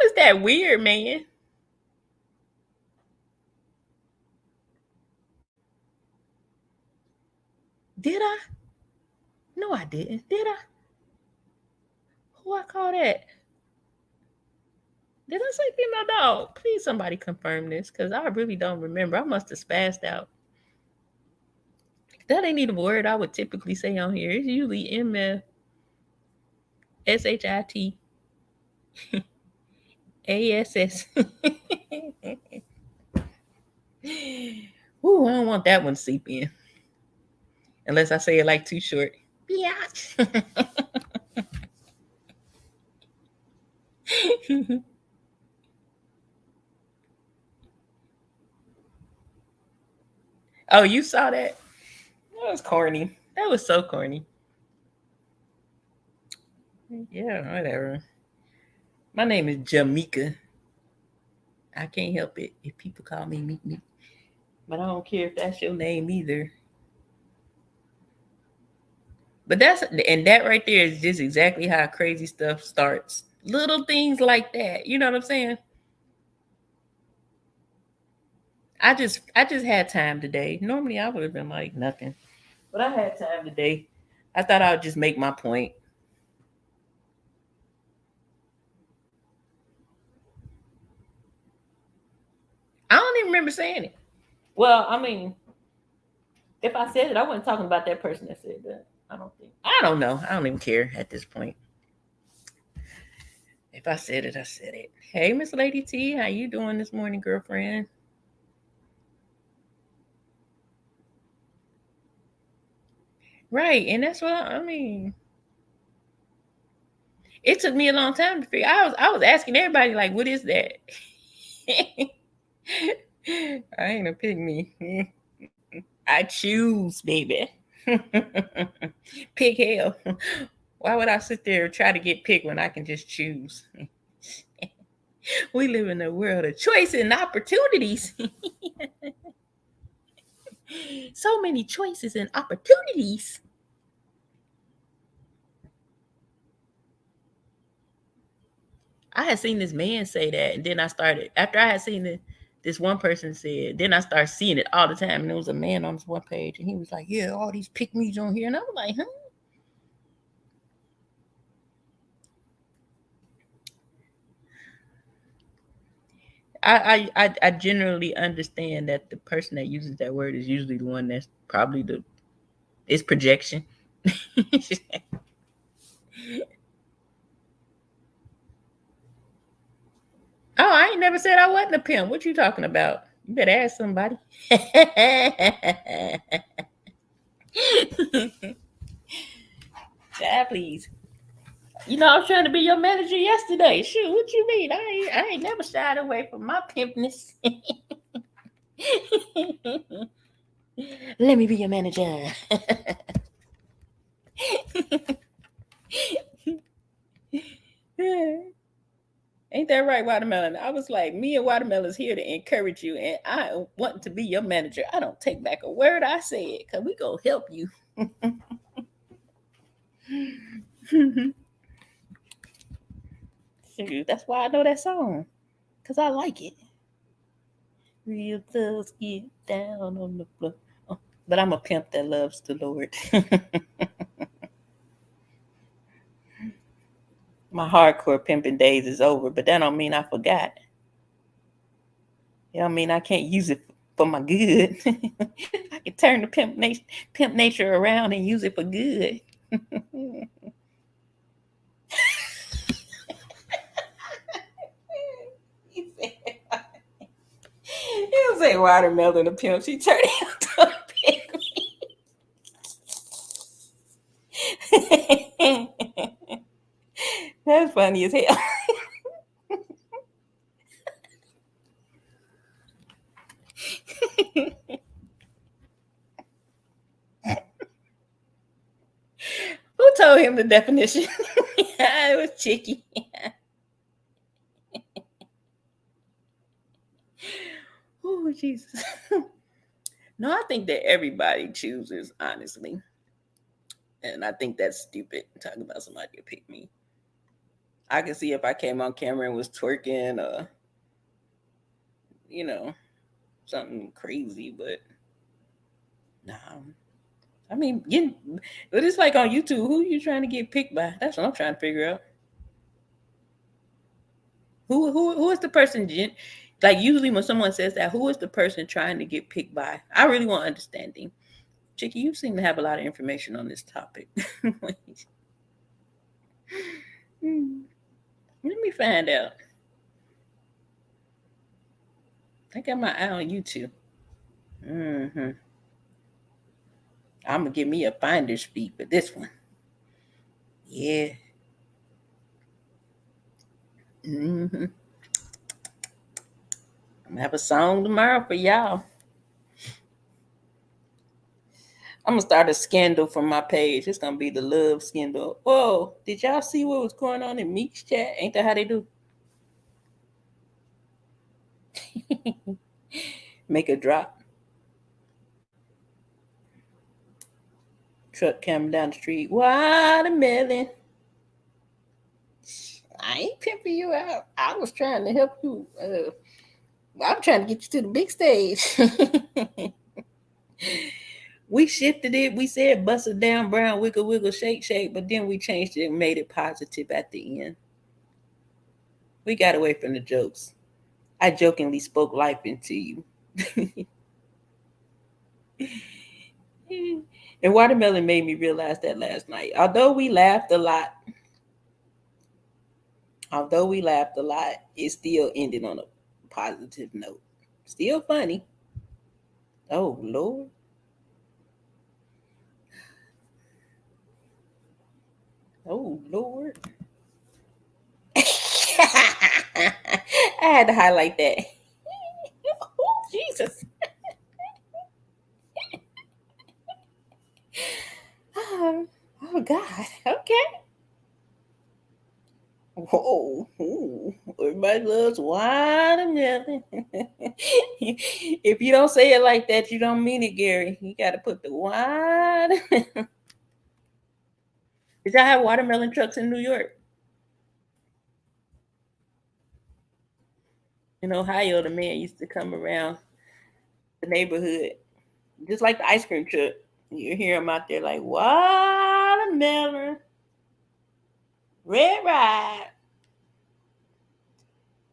is that weird man? Did I? No, I didn't. Did I? Who I call that? Did I say female dog? Please, somebody confirm this because I really don't remember. I must have spazzed out. That ain't even a word I would typically say on here. It's usually MF SHIT ASS. Ooh, I don't want that one to seep in. Unless I say it like too short. Biatch. Oh, you saw that? That was corny. That was so corny. Yeah, whatever. My name is Jamaica. I can't help it if people call me Meek Meek. But I don't care if that's your name either. But that right there is just exactly how crazy stuff starts. Little things like that. You know what I'm saying? I just had time today. Normally I would have been like nothing. But I had time today. I thought I would just make my point. I don't even remember saying it. Well, I mean, if I said it, I wasn't talking about that person that said that. I don't think. I don't know. I don't even care at this point. If I said it, I said it. Hey, Miss Lady T, how you doing this morning, girlfriend? Right, and that's what I mean. It took me a long time to figure. I was asking everybody like, "What is that?" I ain't a pygmy. I choose, baby. Pick hell. Why would I sit there and try to get picked when I can just choose? We live in a world of choice and opportunities. So many choices and opportunities. I had seen this man say that, and then I started after I had seen it. This one person said, then I started seeing it all the time, and there was a man on this one page, and he was like, "Yeah, all these pick me's on here," and I was like, "Huh." I generally understand that the person that uses that word is usually the one that's probably it's projection. Oh, I ain't never said I wasn't a pimp. What you talking about? You better ask somebody. Child, please. You know, I was trying to be your manager yesterday. Shoot, what you mean? I ain't never shied away from my pimpness. Let me be your manager. Ain't that right, Watermelon? I was like, me and Watermelon is here to encourage you, and I want to be your manager. I don't take back a word I said, because we going to help you. Shoot, that's why I know that song, because I like it. Real thugs get down on the floor. Oh, but I'm a pimp that loves the Lord. My hardcore pimping days is over, but that don't mean I forgot. It don't mean I can't use it for my good. I can turn the pimp nature around and use it for good. You say Watermelon a pimp. She turned into a pimp. That's funny as hell. Who told him the definition? It was Chicky. Oh, Jesus. No, I think that everybody chooses, honestly. And I think that's stupid, talking about somebody who pick me. I could see if I came on camera and was twerking or, you know, something crazy, but no. I mean, but it's like on YouTube, who you trying to get picked by? That's what I'm trying to figure out. Who is the person? Like usually when someone says that, who is the person trying to get picked by? I really want understanding. Chicky, you seem to have a lot of information on this topic. Let me find out. I got my eye on YouTube. Mm-hmm. I'm gonna give me a finder's fee for this one. Yeah. Mm-hmm. I'm gonna have a song tomorrow for y'all. I'm gonna start a scandal from my page. It's gonna be the love scandal. Whoa, did y'all see what was going on in Meek's chat? Ain't that how they do? Make a drop. Truck coming down the street. Watermelon. I ain't pimping you out. I was trying to help you. I'm trying to get you to the big stage. We shifted it. We said bust it down, brown, wiggle, wiggle, shake, shake, but then we changed it and made it positive at the end. We got away from the jokes. I jokingly spoke life into you. And Watermelon made me realize that last night. Although we laughed a lot, it still ended on a positive note. Still funny. Oh, Lord. Oh, Lord. I had to highlight that. Oh, Jesus. Oh, God. Okay. Whoa. Ooh. Everybody loves watermelon. If you don't say it like that, you don't mean it, Gary. You got to put the water. Did y'all have watermelon trucks in New York? In Ohio, the man used to come around the neighborhood, just like the ice cream truck. You hear him out there like, watermelon, red ride.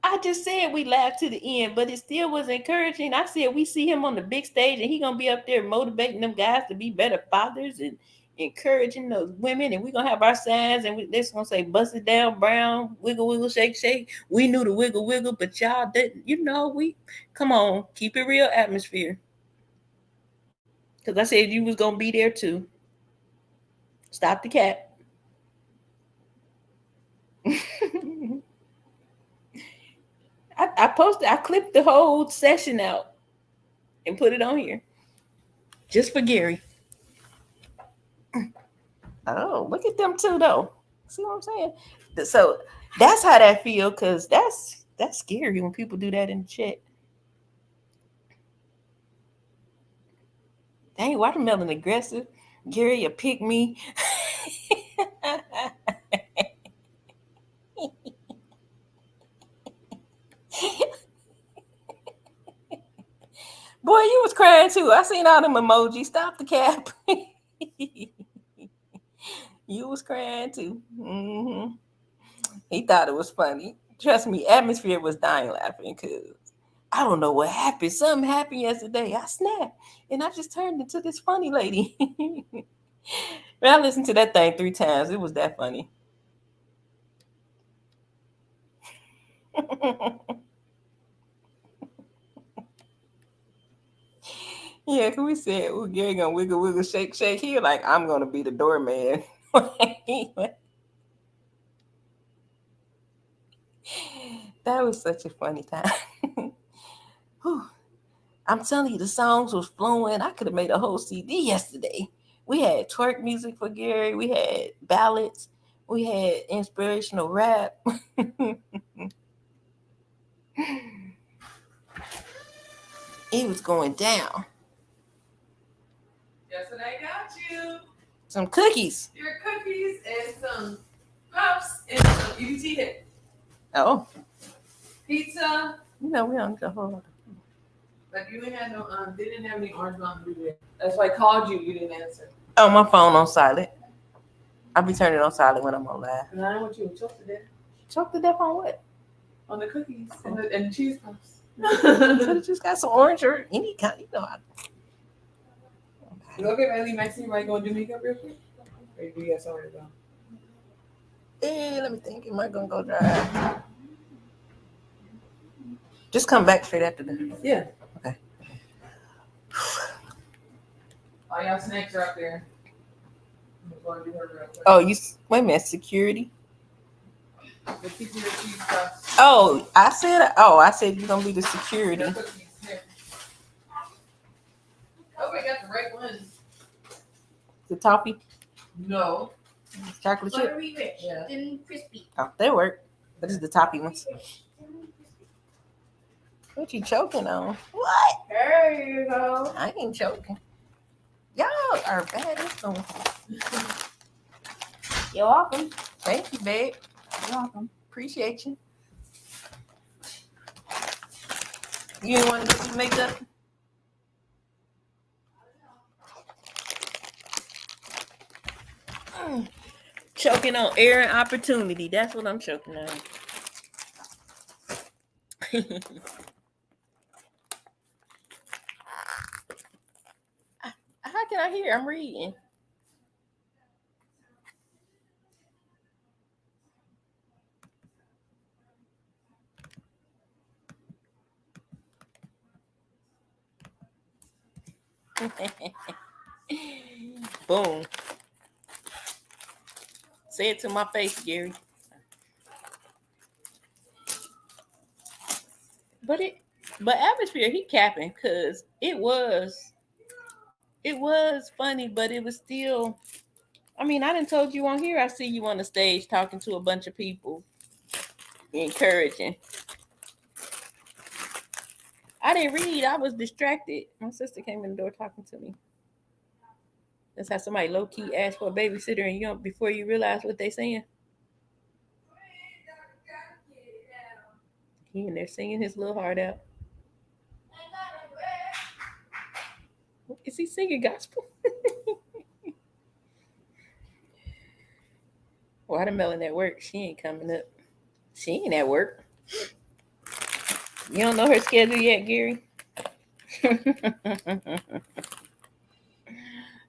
I just said we laughed to the end, but it still was encouraging. I said we see him on the big stage and he gonna be up there motivating them guys to be better fathers and encouraging those women. And we're gonna have our signs and this gonna say bust it down, brown, wiggle, wiggle, shake, shake. We knew the wiggle, wiggle, but y'all didn't. You know, we come on, keep it real atmosphere. Because I said you was gonna be there too. Stop the cat. I clipped the whole session out and put it on here. Just for Gary. Oh, look at them two though. See what I'm saying? So that's how that feel, because that's scary when people do that in the chat. Dang, watermelon aggressive. Gary, you pick me. Boy, you was crying too. I seen all them emojis. Stop the cap. You was crying too. Mm-hmm. He thought it was funny. Trust me, atmosphere was dying laughing because I don't know what happened. Something happened yesterday. I snapped and I just turned into this funny lady. I listened to that thing 3 times. It was that funny. Yeah, we said, "Oh, Gary gonna wiggle, wiggle, shake, shake." He like, "I'm gonna be the doorman." That was such a funny time. I'm telling you, the songs was flowing. I could have made a whole CD yesterday. We had twerk music for Gary. We had ballads. We had inspirational rap. It was going down. Yes, and I got you. Some cookies. Your cookies and some puffs and some EBT hit. Oh. Pizza. You know, we don't go hold on. But you ain't had no, they didn't have any Orange Mountain Dew there. That's why I called you. You didn't answer. Oh, my phone on silent. I'll be turning it on silent when I'm on live. And I don't want you to choke to death. Choke to death on what? On the cookies and the cheese puffs. Could have just got some orange or any kind, you know. You okay, Riley? Might see you go do makeup real quick? Or do you got somewhere to go? Let me think. Am I gonna go drive? Just come back straight after that. Yeah. Okay. All y'all snacks are up there. Oh, you wait a minute. Security. The pizza and cheese puffs. Oh, I said you're gonna be the security. The cookies, yeah. Oh, I got the right ones. The toppy. No. Chocolate chip. Buttery rich Yeah. and crispy. Oh, they work. But it's the toppy ones. What you choking on? What? There you go. I ain't choking. Y'all are bad influences. You're welcome. Thank you, babe. You're welcome. Appreciate you. You ain't want to get some makeup? Choking on air and opportunity. That's what I'm choking on. How can I hear? I'm reading. Boom. Say it to my face, Gary. But Atmosphere, he capping because it was funny, but it was still. I mean, I done told you on here. I see you on the stage talking to a bunch of people, encouraging. I didn't read. I was distracted. My sister came in the door talking to me. That's how somebody low key asked for a babysitter, and before you realize what they saying. He in there singing his little heart out. Is he singing gospel? Watermelon at work. She ain't coming up. She ain't at work. You don't know her schedule yet, Gary?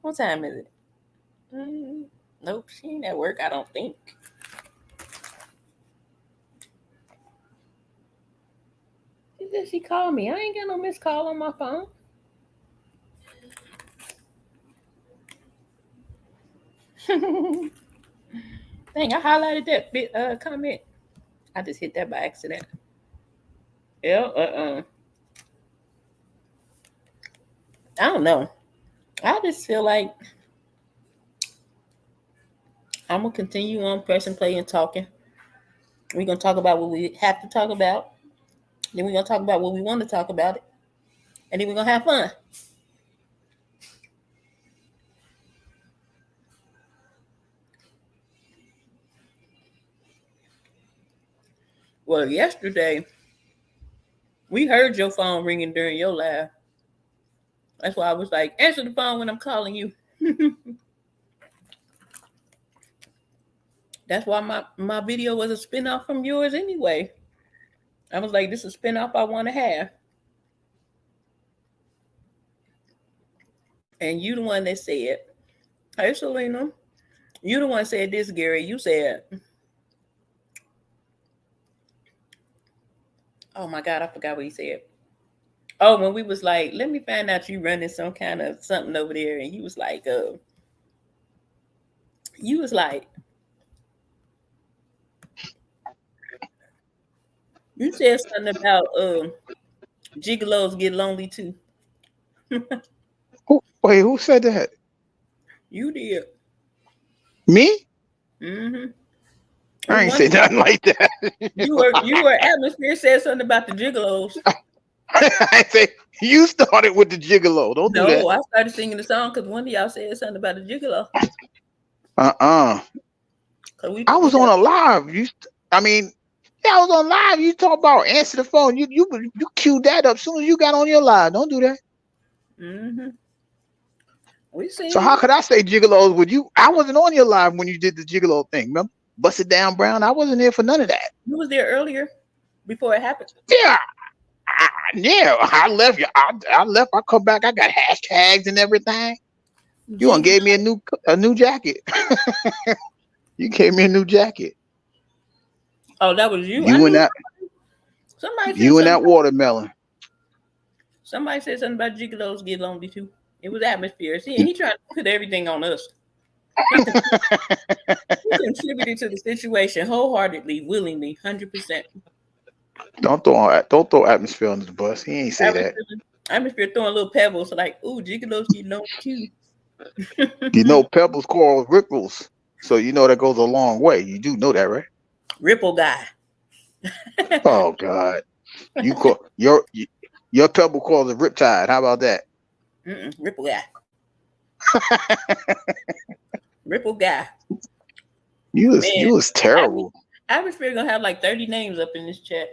What time is it? Nope, she ain't at work, I don't think. She said she called me. I ain't got no missed call on my phone. Dang, I highlighted that comment. I just hit that by accident. Yeah, I don't know. I just feel like I'm gonna continue on pressing play and talking. We're gonna talk about what we have to talk about. Then we're gonna talk about what we want to talk about it. And then we're gonna have fun. Well, yesterday, we heard your phone ringing during your live. That's why I was like, answer the phone when I'm calling you. That's why my video was a spinoff from yours anyway. I was like, this is a spinoff I want to have. And you the one that said, hey, Selena, you the one said this, Gary. You said, oh my God, I forgot what he said. Oh, when we was like, let me find out you running some kind of something over there. And you was like, you said something about gigolos get lonely too. Who said that? You did. Me? Mm-hmm. I ain't say nothing like that. You were Atmosphere said something about the gigolos. I say you started with the gigolo. Don't do that. No, I started singing the song because one of y'all said something about the gigolo. I was on a live. I was on live. You talk about answer the phone. You queued that up as soon as you got on your live. Don't do that. Mm-hmm. So how could I say gigolos with you? I wasn't on your live when you did the gigolo thing. Remember? Bust It Down Brown. I wasn't there for none of that. You was there earlier before it happened. Yeah. I left you. I left. I come back. I got hashtags and everything. You done gave me a new jacket. You gave me a new jacket. Oh, that was you. You and that. Somebody. You and that watermelon. Somebody said something about gigolos get lonely too. It was Atmosphere. See, and he tried to put everything on us. He contributed to the situation wholeheartedly, willingly, 100%. Don't throw Atmosphere under the bus. He ain't say that. Atmosphere throwing little pebbles like, ooh, gigolos get lonely too. You know, pebbles cause ripples, so you know that goes a long way. You do know that, right? Ripple guy. Oh God, you call your pebble calls a riptide. How about that? Ripple guy. Ripple guy. You was terrible. Atmosphere gonna have like 30 names up in this chat.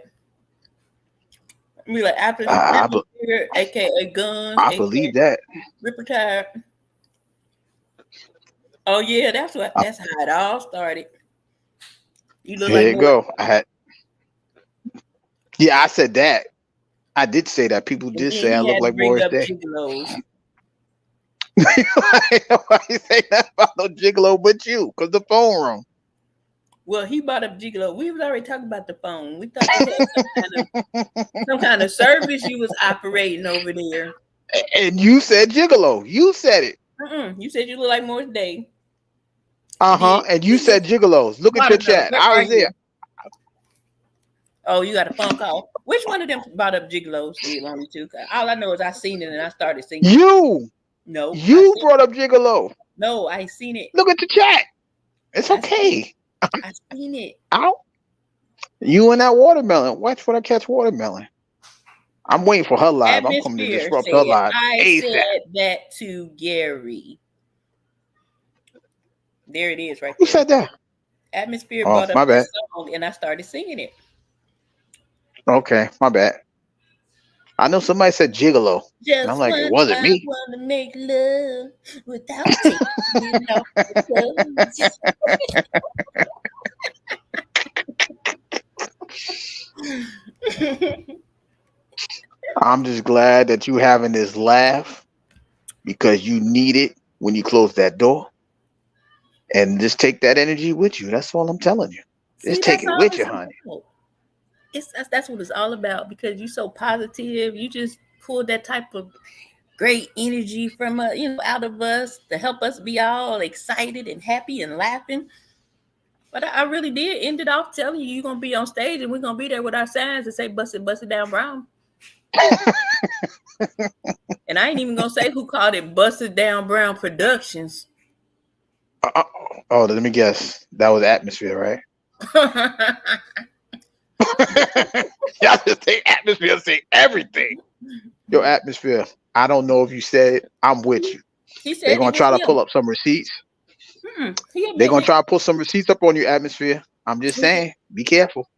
We like Atmosphere, aka Guns. I believe that. Riptide. Oh yeah, that's how it all started. You look Here like you go. I said that. I did say that. People did say I look like Morris Day. Nobody say that about no gigolo but you, because the phone rung. Well, he brought up gigolo. We was already talking about the phone. We thought you had some kind of service you was operating over there. And you said gigolo. You said it. You said you look like Morris Day. And you said gigolos. Look at your chat. I was there. Oh, you got a phone call. Which one of them brought up Gigolo? Steve Lonely too. All I know is I seen it and I started singing. You I brought up Gigolo. No, I seen it. Look at the chat. It's okay. I seen it. Ow. You and that watermelon. Watch when I catch watermelon. I'm waiting for her live. I'm coming to disrupt her live. I said that to Gary. There it is, right there. Who said that? Atmosphere brought up the song, and I started singing it. Okay, my bad. I know somebody said Gigolo. And I'm like, it wasn't me. I want to make love without taking off the clothes. I'm just glad that you having this laugh because you need it when you close that door. And just take that energy with you. That's all I'm telling you. Just take it with you, honey. That's what it's all about because you're so positive. You just pull that type of great energy from out of us to help us be all excited and happy and laughing. But I really did end it off telling you're gonna be on stage and we're gonna be there with our signs and say "Bust it down, Brown." And I ain't even gonna say who called it "Bust It Down, Brown Productions." Let me guess. That was Atmosphere, right? Y'all just take Atmosphere and say everything. Your Atmosphere. I don't know if you said it. I'm with you. They're gonna try to pull up some receipts. They're gonna try to pull some receipts up on you, Atmosphere. I'm just saying, be careful.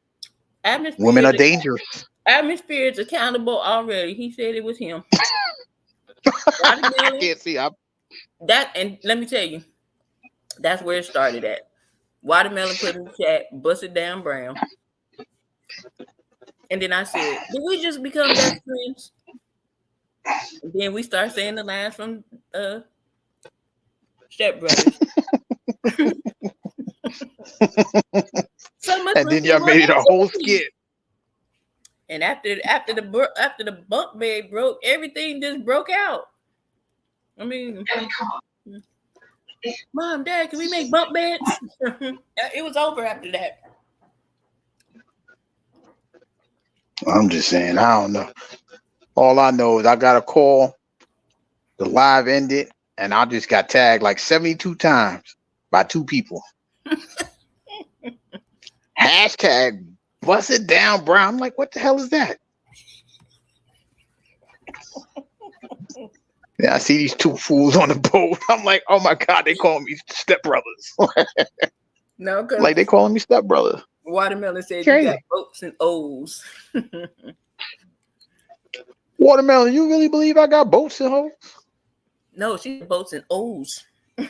Women are dangerous. Atmosphere is accountable already. He said it was him. I can't see. That, and let me tell you, that's where it started at. Watermelon put in the chat, "Bust It Down, Brown." And then I said, "Did we just become best friends?" And then we start saying the lines from Step Brothers. And then y'all made it a whole skit. And after the bunk bed broke, everything just broke out. I mean, Mom, Dad, can we make bunk beds? It was over after that. I'm just saying, I don't know. All I know is I got a call, the live ended, and I just got tagged like 72 times by 2 people. Hashtag "Bust It Down, Brown." I'm like, what the hell is that? Yeah, I see these 2 fools on the boat. I'm like, oh my God, they call me Step Brothers. No, like they calling me Step Brothers. Watermelon said you got boats and O's. Watermelon, you really believe I got boats and hoes? No, she got boats and O's. I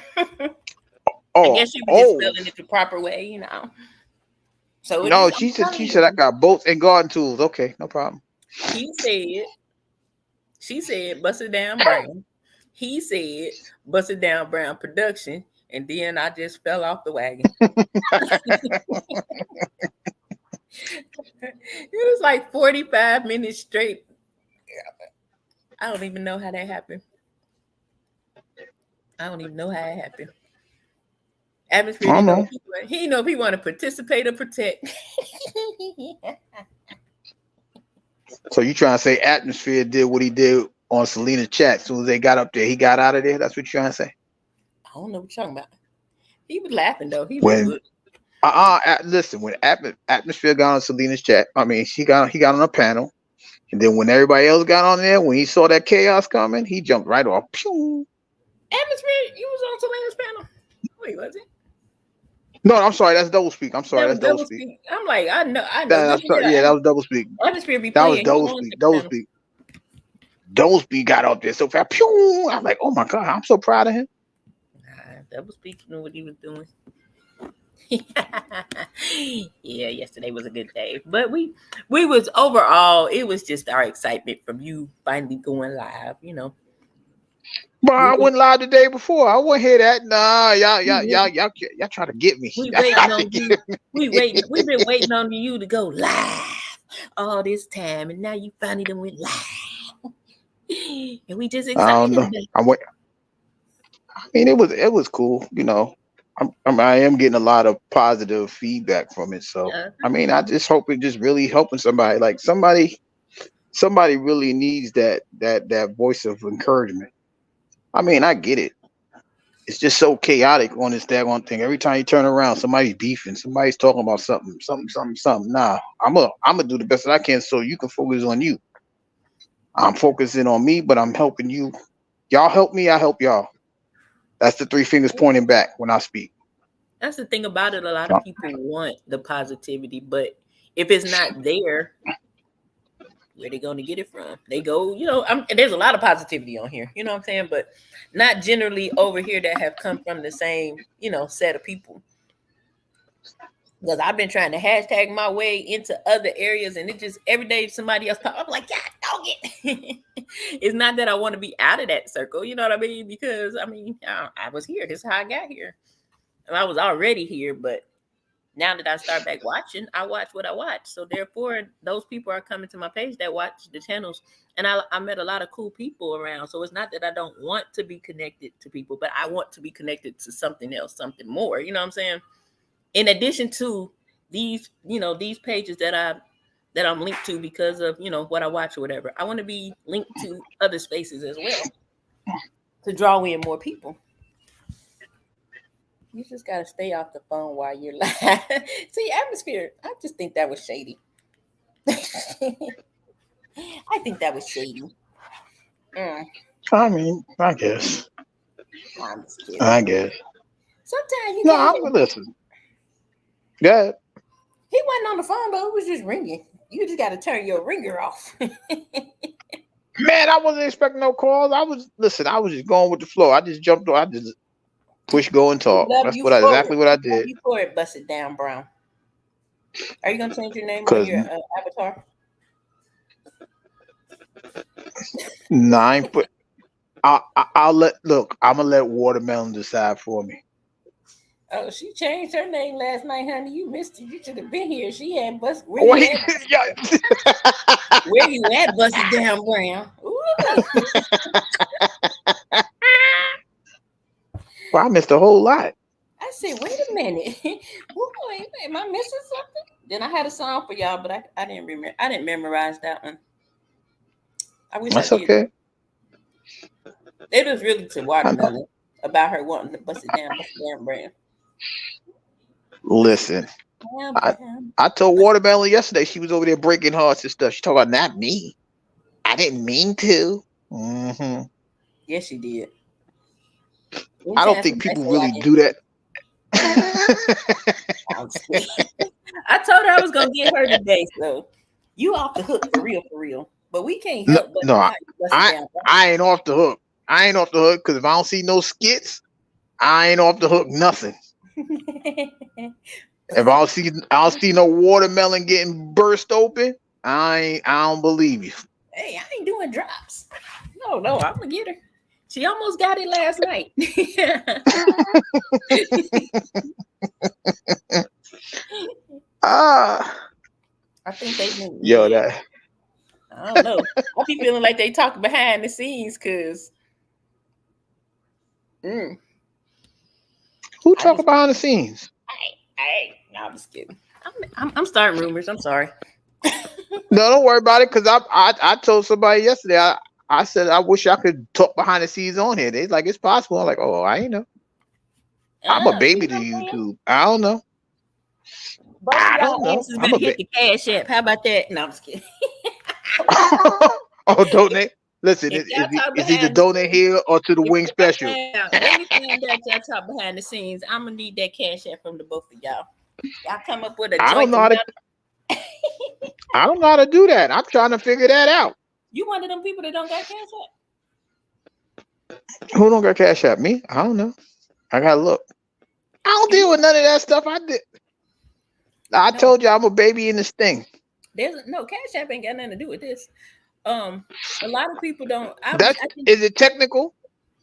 guess she was just spelling it the proper way, So no, she said I got boats and garden tools. Okay, no problem. She said "Bust It Down, Brown." He said "Bust It Down, Brown Production," and then I just fell off the wagon. It was like 45 minutes straight. I don't even know how that happened. Atmosphere, he know if he want to participate or protect. So you trying to say Atmosphere did what he did on Selena's chat? As soon as they got up there, he got out of there? That's what you're trying to say? I don't know what you're talking about. He was laughing though. He was good. Listen, when Atmosphere got on Selena's chat, he got on a panel, and then when everybody else got on there, when he saw that chaos coming, he jumped right off. Pew! Atmosphere, you was on Selena's panel. Wait, was it? No, I'm sorry. That's double speak. I'm sorry. That's double speak. I'm like, I know. That was double speak. Atmosphere be that was double speak. Double speak got out there so fast. Pew! I'm like, oh my God, I'm so proud of him. Double speak knew what he was doing. Yeah, yesterday was a good day. But we was overall, it was just our excitement from you finally going live, But I went live the day before. I wouldn't hear that. Nah, y'all try to get me. We've been waiting on you to go live all this time, and now you finally done went live. And we just excited. I don't know. It was cool, I am getting a lot of positive feedback from it. So Yeah. I mean, I just hope it just really helping somebody. Like somebody really needs that voice of encouragement. I mean, I get it. It's just so chaotic on this daggone thing. Every time you turn around, somebody's beefing, somebody's talking about something. Nah, I'm gonna do the best that I can so you can focus on you. I'm focusing on me, but I'm helping you. Y'all help me, I help y'all. That's the three fingers pointing back when I speak. That's the thing about it. A lot So, of people want the positivity, but if it's not there, where they going to get it from? They go, there's a lot of positivity on here, you know what I'm saying? But not generally over here that have come from the same, set of people. Because I've been trying to hashtag my way into other areas, and it just every day somebody else pop up, I'm like, yeah, dog it. It's not that I want to be out of that circle, you know what I mean? Because I was here. This is how I got here. And I was already here, but now that I start back watching, I watch what I watch. So therefore, those people are coming to my page that watch the channels, and I met a lot of cool people around. So it's not that I don't want to be connected to people, but I want to be connected to something else, something more. You know what I'm saying? In addition to these, these pages that I'm linked to because of what I watch or whatever, I want to be linked to other spaces as well to draw in more people. You just gotta stay off the phone while you're live. See, atmosphere. I just think that was shady. I think that was shady. I mean, I guess. I'm just kidding. I guess. Sometimes you No, can't. I'm gonna listen. Yeah. He wasn't on the phone though. It was just ringing. You just got to turn your ringer off. Man, I wasn't expecting no calls. I was just going with the flow. I just jumped on. I just push, go, and talk. That's exactly what I did. You for it, Bust It Down Brown. Are you gonna change your name on your avatar? But I'm gonna let Watermelon decide for me. Oh, she changed her name last night, honey. You missed it. You should have been here. She had bust. Where you at, Bust It Down Brown? Well, I missed a whole lot. I said, wait a minute. Wait, am I missing something? Then I had a song for y'all, but I didn't remember. I didn't memorize that one. I wish That's I did. Okay. It was really to Watermelon about her wanting to bust it down brand. Listen, I told Watermelon yesterday she was over there breaking hearts and stuff. She talking about not me. I didn't mean to. Mm-hmm. Yes, she did. I don't think people really do that. I told her I was gonna get her today, so you off the hook for real. But we can't help but I ain't off the hook. I ain't off the hook because if I don't see no skits, I ain't off the hook nothing. If I don't see no watermelon getting burst open, I don't believe you. Hey, I ain't doing drops. No, I'm gonna get her. She almost got it last night. I think they knew. Yo, that. I don't know. I be feeling like they talk behind the scenes because. Who talk behind the scenes? No, I'm just kidding. I'm starting rumors. I'm sorry. No, don't worry about it. Because I told somebody yesterday. I said I wish I could talk behind the scenes on here. They like it's possible. I'm like, oh, I ain't know. I'm a baby to YouTube. I don't know. But I don't know. I'm hit the Cash App. How about that? No, I'm just kidding. Oh, donate. Listen, it's either donate here or to the Wing Special. Anything that y'all talk behind the scenes, I'm gonna need that Cash App from the both of y'all. Y'all come up with a. I don't know how to do that. I'm trying to figure that out. You one of them people that don't got Cash App? Who don't got Cash App? Me? I don't know. I gotta look. I don't deal with none of that stuff. I told you I'm a baby in this thing. Cash App ain't got nothing to do with this. A lot of people don't. Is it technical?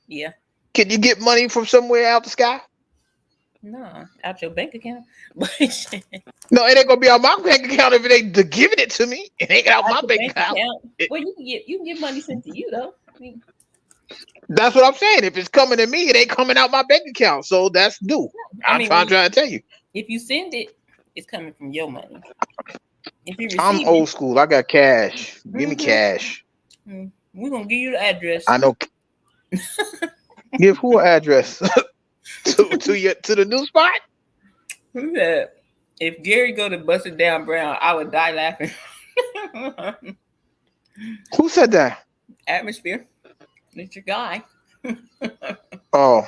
Yeah. Can you get money from somewhere out the sky? No, out your bank account. No, it ain't gonna be out my bank account if it ain't giving it to me. It ain't out my bank account. Well, you can get money sent to you though. I mean, That's what I'm saying. If it's coming to me, it ain't coming out my bank account. So that's due. I I'm mean, trying to tell you. if you send it, it's coming from your money. If you I'm receive old school. I got cash. Give me it, cash. we're gonna give you the address. I know. Give who an address to the new spot? Who said, if Gary go to Bust It Down Brown, I would die laughing. Who said that? Atmosphere. It's your guy. Oh,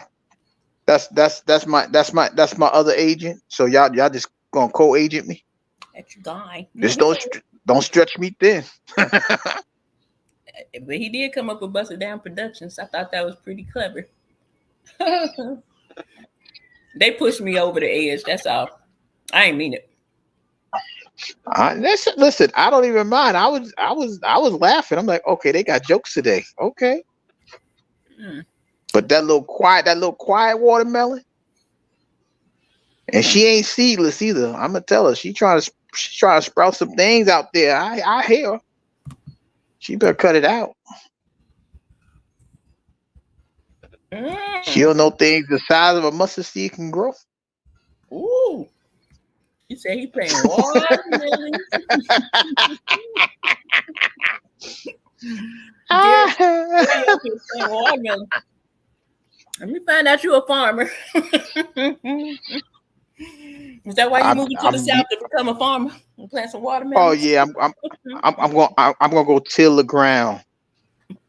that's my other agent. So y'all just gonna co-agent me. That's your guy. Just don't stretch me thin. But he did come up with Bust It Down Productions. I thought that was pretty clever. They pushed me over the edge. That's all. I ain't mean it. Listen, I don't even mind. I was laughing. I'm like, okay, they got jokes today. Okay. But that little quiet watermelon, and she ain't seedless either. I'm gonna tell her she's trying to sprout some things out there. I hear her. She better cut it out. She'll know things the size of a mustard seed can grow. Ooh. You say he playing watermelon. Watermelon. Let me find out you're a farmer. Is that why you moving to the south to become a farmer and plant some watermelon? Oh yeah, I'm gonna go till the ground.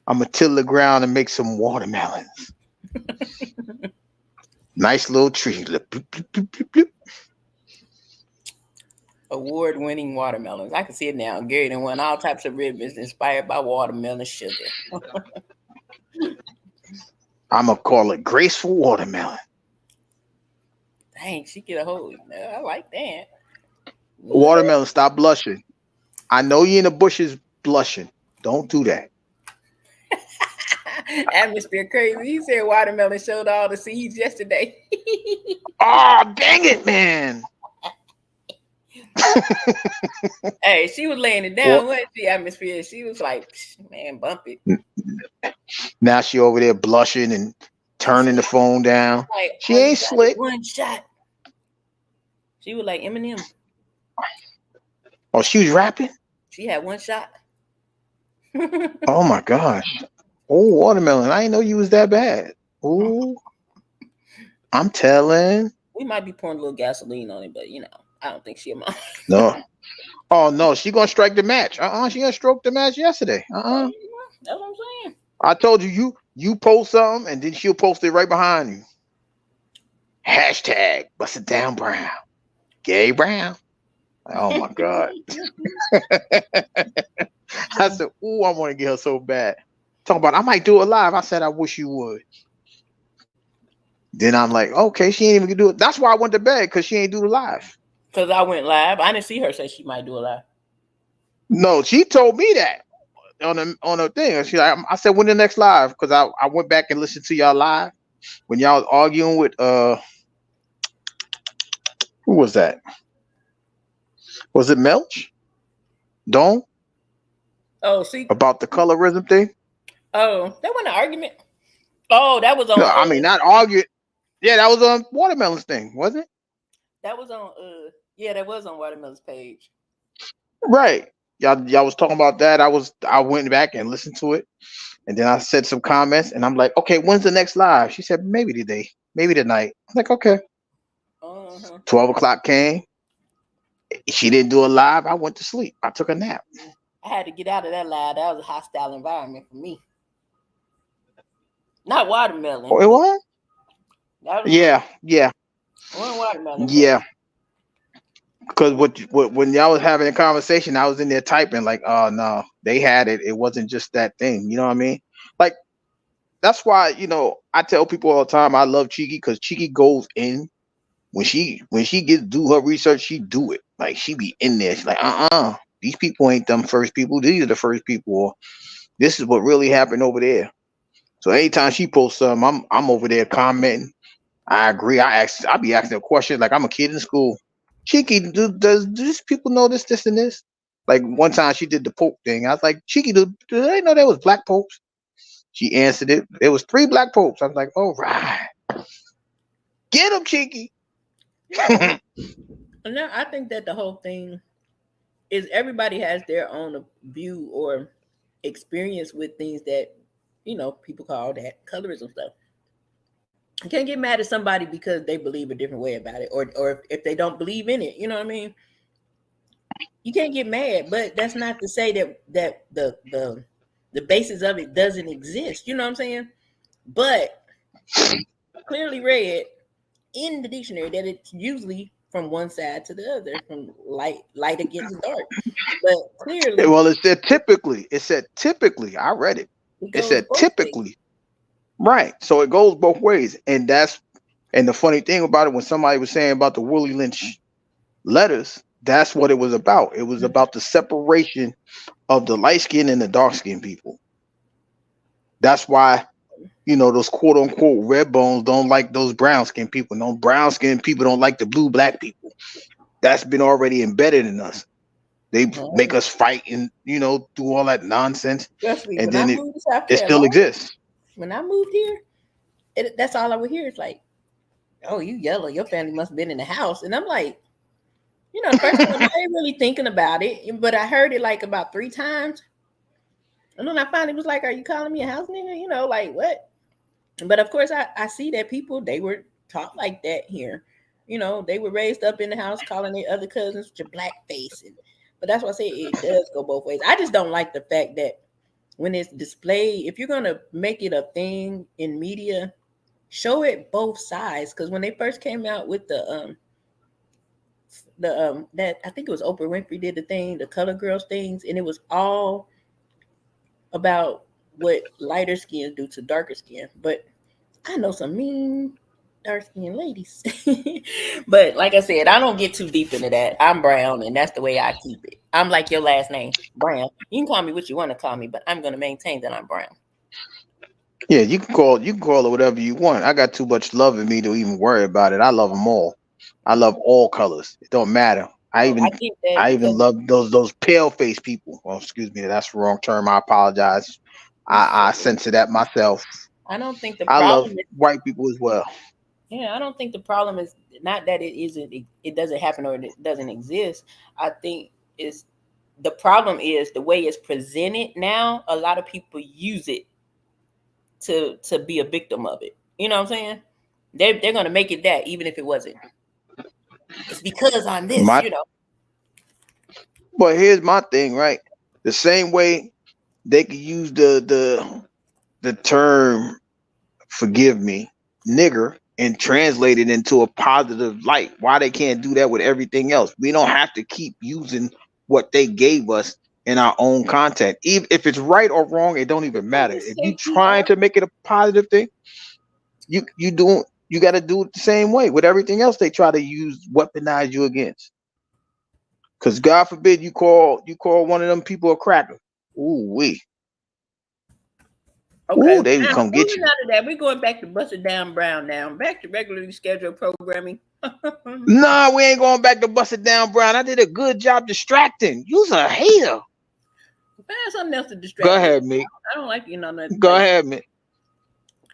I'm gonna till the ground and make some watermelons. Nice little tree. Award-winning watermelons. I can see it now. Gary done won all types of ribbons inspired by watermelon sugar. I'm gonna call it graceful watermelon. Dang, she get a hold. I like that. Watermelon, stop blushing. I know you in the bushes blushing. Don't do that. Atmosphere crazy. He said watermelon showed all the seeds yesterday. Oh, dang it, man. Hey, she was laying it down. What the Atmosphere? She was like, man, bump it. Now she over there blushing and turning the phone down. Like, she ain't slick. One shot. She was like Eminem. Oh, she was rapping? She had one shot. Oh my gosh. Oh, watermelon. I didn't know you was that bad. Oh, I'm telling. We might be pouring a little gasoline on it, but I don't think she a mom. No. Oh no, she gonna strike the match. She gonna stroke the match yesterday. That's what I'm saying. I told you post something and then she'll post it right behind you. Hashtag Bust It Down Brown. Gay Brown. Oh my God. I said, ooh, I want to get her so bad. Talking about I might do it live. I said, I wish you would. Then I'm like, okay, she ain't even gonna do it. That's why I went to bed, because she ain't do the live. Because I went live. I didn't see her say she might do a live. No, she told me that on a thing. She like, I said, when the next live? Because I went back and listened to y'all live when y'all was arguing with who was that? Was it Melch? Don't? Oh, see about the colorism thing? Oh, that wasn't an argument. Oh, that was on. No, I mean not arguing. Yeah, that was on Watermelon's thing, wasn't it? That was on. Yeah, that was on Watermelon's page. Right. Y'all was talking about that. I went back and listened to it, and then I said some comments, and I'm like, okay, when's the next live? She said maybe today, maybe tonight. I'm like, okay. 12 o'clock came. She didn't do a live. I went to sleep. I took a nap. I had to get out of that live. That was a hostile environment for me. Not Watermelon. Oh, it was? Yeah. One Watermelon. Yeah. Because when y'all was having a conversation, I was in there typing like, oh no, they had it. It wasn't just that thing. You know what I mean? Like, that's why, I tell people all the time I love Cheeky, because Cheeky goes in. When she gets do her research, she do it. Like, she be in there. She's like, these people ain't them first people. These are the first people. Or this is what really happened over there. So anytime she posts something, I'm over there commenting. I agree. I be asking a question like I'm a kid in school. Cheeky, does these people know this, and this? Like one time she did the Pope thing. I was like, Cheeky, do they know there was black popes? She answered it. It was 3 black popes. I was like, all right. Get him, Cheeky. Yeah. And now I think that the whole thing is everybody has their own view or experience with things that, people call that colorism stuff. You can't get mad at somebody because they believe a different way about it, or if they don't believe in it. You know what I mean? You can't get mad, but that's not to say that the basis of it doesn't exist. You know what I'm saying? But clearly read in the dictionary that it's usually from one side to the other, from light against dark. But clearly, well, it said typically. It said typically. I read it. It said typically. Right. So it goes both ways. And the funny thing about it, when somebody was saying about the Willie Lynch letters, that's what it was about. It was about the separation of the light skinned and the dark skinned people. That's why, those quote unquote red bones don't like those brown skinned people. No, brown skinned people don't like the blue black people. That's been already embedded in us. They make us fight and, do all that nonsense. And then it still exists. When I moved here, that's all I would hear. It's like, oh, you yellow. Your family must have been in the house. And I'm like, the first time I ain't really thinking about it, but I heard it like about 3 times. And then I finally was like, are you calling me a house nigga? Like what? But of course, I see that people, they were taught like that here. They were raised up in the house calling their other cousins with your black face. But that's why I say it does go both ways. I just don't like the fact that when it's displayed, if you're going to make it a thing in media, show it both sides. Because when they first came out with that I think it was Oprah Winfrey did the thing, the Color Girls things, and it was all about what lighter skin do to darker skin. But I know some mean dark skinned ladies. But like I said, I don't get too deep into that. I'm brown, and that's the way I keep it. I'm like your last name, Brown. You can call me what you want to call me, but I'm going to maintain that I'm brown. Yeah, you can call it whatever you want. I got too much love in me to even worry about it. I love them all. I love all colors. It don't matter. I even love those pale face people. Well, excuse me, that's the wrong term. I apologize. I censor that myself. I don't think I love white people as well. Yeah, I don't think the problem is not that it doesn't happen or it doesn't exist. I think the problem is the way it's presented now. A lot of people use it to be a victim of it. You know what I'm saying? They're gonna make it that even if it wasn't. It's because I'm this, But here's my thing, right? The same way they could use the term, forgive me, nigger, and translate it into a positive light. Why they can't do that with everything else? We don't have to keep using what they gave us in our own content. Even if it's right or wrong, it don't even matter. If you trying to make it a positive thing, you got to do it the same way with everything else they try to weaponize you against. Because God forbid you call one of them people a cracker. Ooh wee. Okay. Ooh, they would come get you. Out of that, we're going back to Busted Down Brown now. Back to regularly scheduled programming. No, we ain't going back to Busted Down Brown. I did a good job distracting. You's a hater. Find something else to distract. Go ahead, Meek. I don't like nothing. Go ahead, Meek.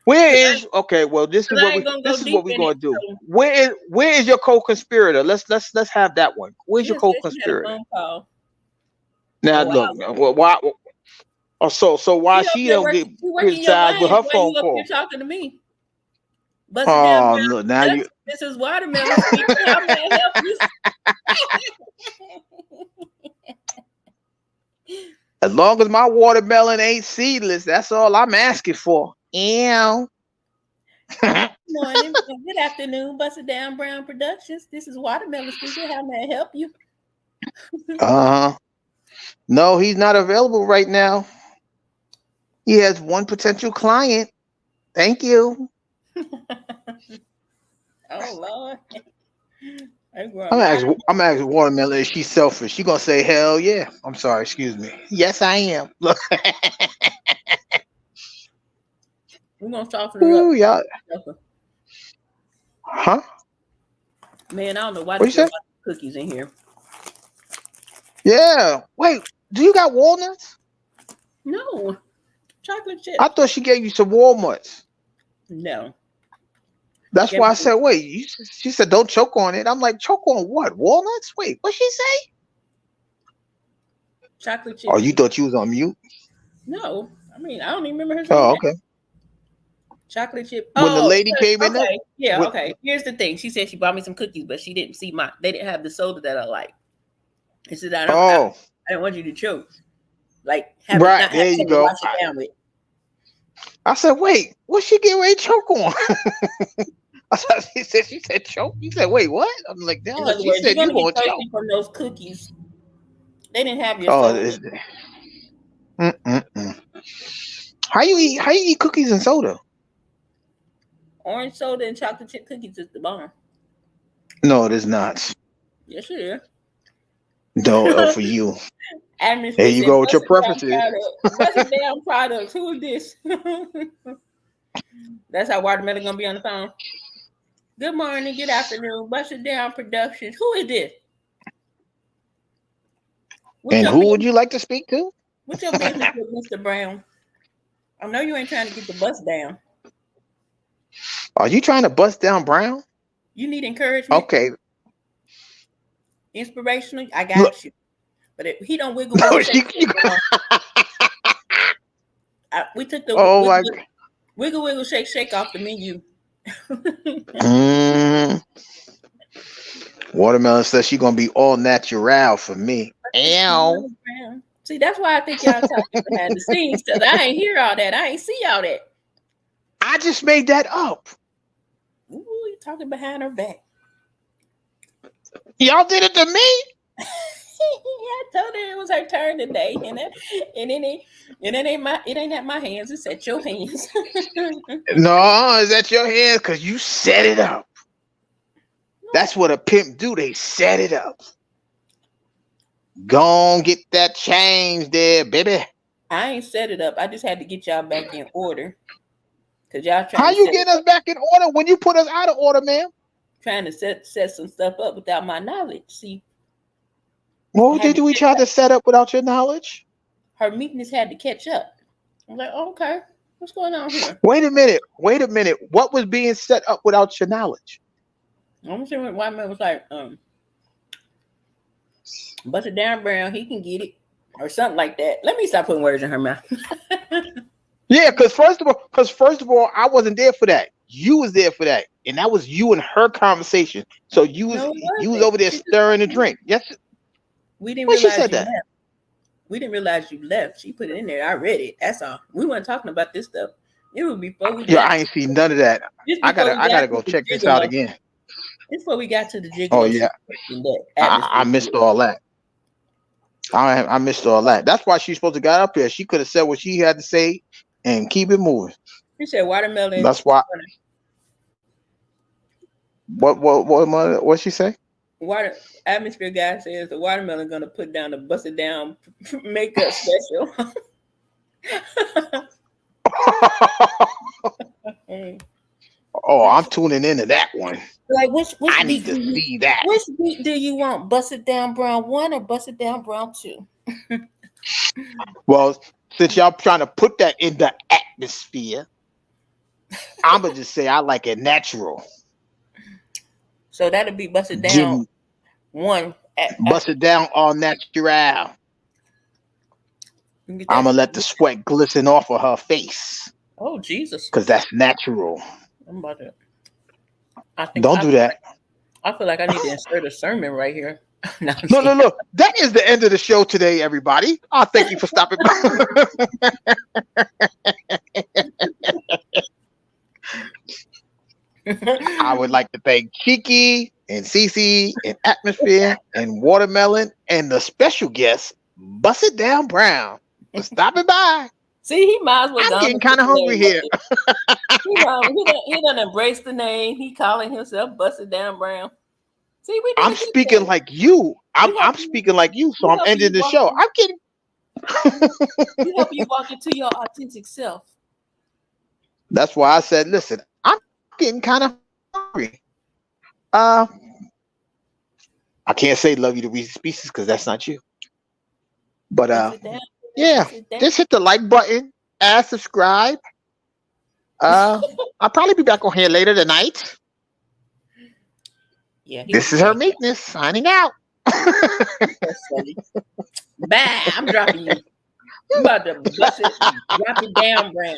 Okay? Well, this is what we're gonna do. Where is your co-conspirator? Let's have that one. Where's your co-conspirator? Now look, why? Oh, so why she don't get criticized with her phone call? You're talking to me. Oh, look, now you. This is Watermelon. How may I help you? As long as my watermelon ain't seedless, that's all I'm asking for. Ew. Morning. Good afternoon, Busted Down Brown Productions. This is Watermelon speaking. How may I help you? No, he's not available right now. He has one potential client. Thank you. Oh Lord. I'm asking Watermelon if she's selfish. She's gonna say hell yeah. I'm sorry, excuse me. Yes, I am. Look. We're gonna soften her up. Yeah. Huh? Man, I don't know why there's cookies in here. Yeah. Wait, do you got walnuts? No. Chocolate chips. I thought she gave you some walnuts. No. That's Give why I me- said, wait. She said, don't choke on it. I'm like, choke on what? Walnuts? Wait, what she say? Chocolate chips. Oh, you thought you was on mute? No. I mean, I don't even remember her saying Oh, that. okay. Chocolate chip. When the Oh, lady came in there, okay. Yeah, with- okay. Here's the thing. She said she bought me some cookies, but she didn't see they didn't have the soda that I like. She said, I don't want you to choke. Like, Right, not there have you something to go. wash it down with. I said, wait, what she getting ready to choke on? She said choke. You said, wait, what? I'm like, In no. other She words, said you're you going to gonna be choke. thirsty from those cookies. They didn't have your Oh, soda. How you eat cookies and soda? Orange soda and chocolate chip cookies is the bomb. No, it is not. Yes, it is. No, for you. There you go with your preferences. Busted down products. Who is this? That's how Watermelon gonna be on the phone. Good morning, good afternoon. Busted Down Productions. Who is this? And who would you like to speak to? What's your business with Mr. Brown? I know you ain't trying to get the bus down. Are you trying to bust down Brown? You need encouragement. Okay. Inspirational. I got you. But if he don't wiggle. We took the wiggle shake off the menu. Watermelon says she's gonna be all natural for me. Ow. See, that's why I think y'all talking behind the scenes, because I ain't hear all that. I ain't see all that. I just made that up. Ooh, you talking behind her back. Y'all did it to me. I told her it was her turn today, and it ain't at my hands. It's at your hands. No, it's at your hands because you set it up. That's what a pimp do. They set it up. Go on, get that change there, baby. I ain't set it up. I just had to get y'all back in order. Cause y'all trying. How you get us back in order when you put us out of order, man? Trying to set some stuff up without my knowledge. See. What did we try to set up without your knowledge? Her meekness had to catch up. I'm like, oh, okay, what's going on here? Wait a minute. What was being set up without your knowledge? I'm sure when White Man was like, Busted Down Brown, he can get it, or something like that. Let me stop putting words in her mouth. Yeah, because first of all, I wasn't there for that. You was there for that, and that was you and her conversation. So you was over there stirring the drink. Yes. We didn't realize you left. We didn't realize you left. She put it in there. I read it. That's all. We weren't talking about this stuff. It was before we. Yeah, I ain't seen none of that. I gotta go check this out again. It's before we got to the jiggle. Oh yeah, I missed all that. I missed all that. That's why she's supposed to got up here. She could have said what she had to say and keep it moving. She said watermelon. That's why. What she say? Atmosphere guy says the watermelon gonna put down the Busted Down makeup special. Oh, I'm tuning into that one. Like which I need to see that. Which beat do you want? Busted Down Brown 1 or Busted Down Brown 2? Well, since y'all trying to put that in the atmosphere, I'm gonna just say I like it natural. So that'll be Busted Down 1. Busted Down all natural. I'm gonna let the sweat glisten off of her face. Oh Jesus! Because that's natural. I'm about to. Don't do that. I feel like I need to insert a sermon right here. No. That is the end of the show today, everybody. Thank you for stopping by. I would like to thank Kiki and Cece and Atmosphere and Watermelon and the special guest, Busted Down Brown, for stopping by. See, he might as well. I'm getting kind of hungry here. He done embraced the name. He calling himself Busted Down Brown. See, I'm speaking like you. I'm speaking like you, so I'm ending the show. I'm kidding. You help you walk into your authentic self. That's why I said, listen, I'm getting kind of hungry. I can't say love you to Reese's Pieces because that's not you. But yeah, just hit the like button, subscribe. I'll probably be back on here later tonight. Yeah, he'll This be is her back. meekness signing out. That's funny. Bye. I'm dropping you. You about to bust it, drop it down, Brown.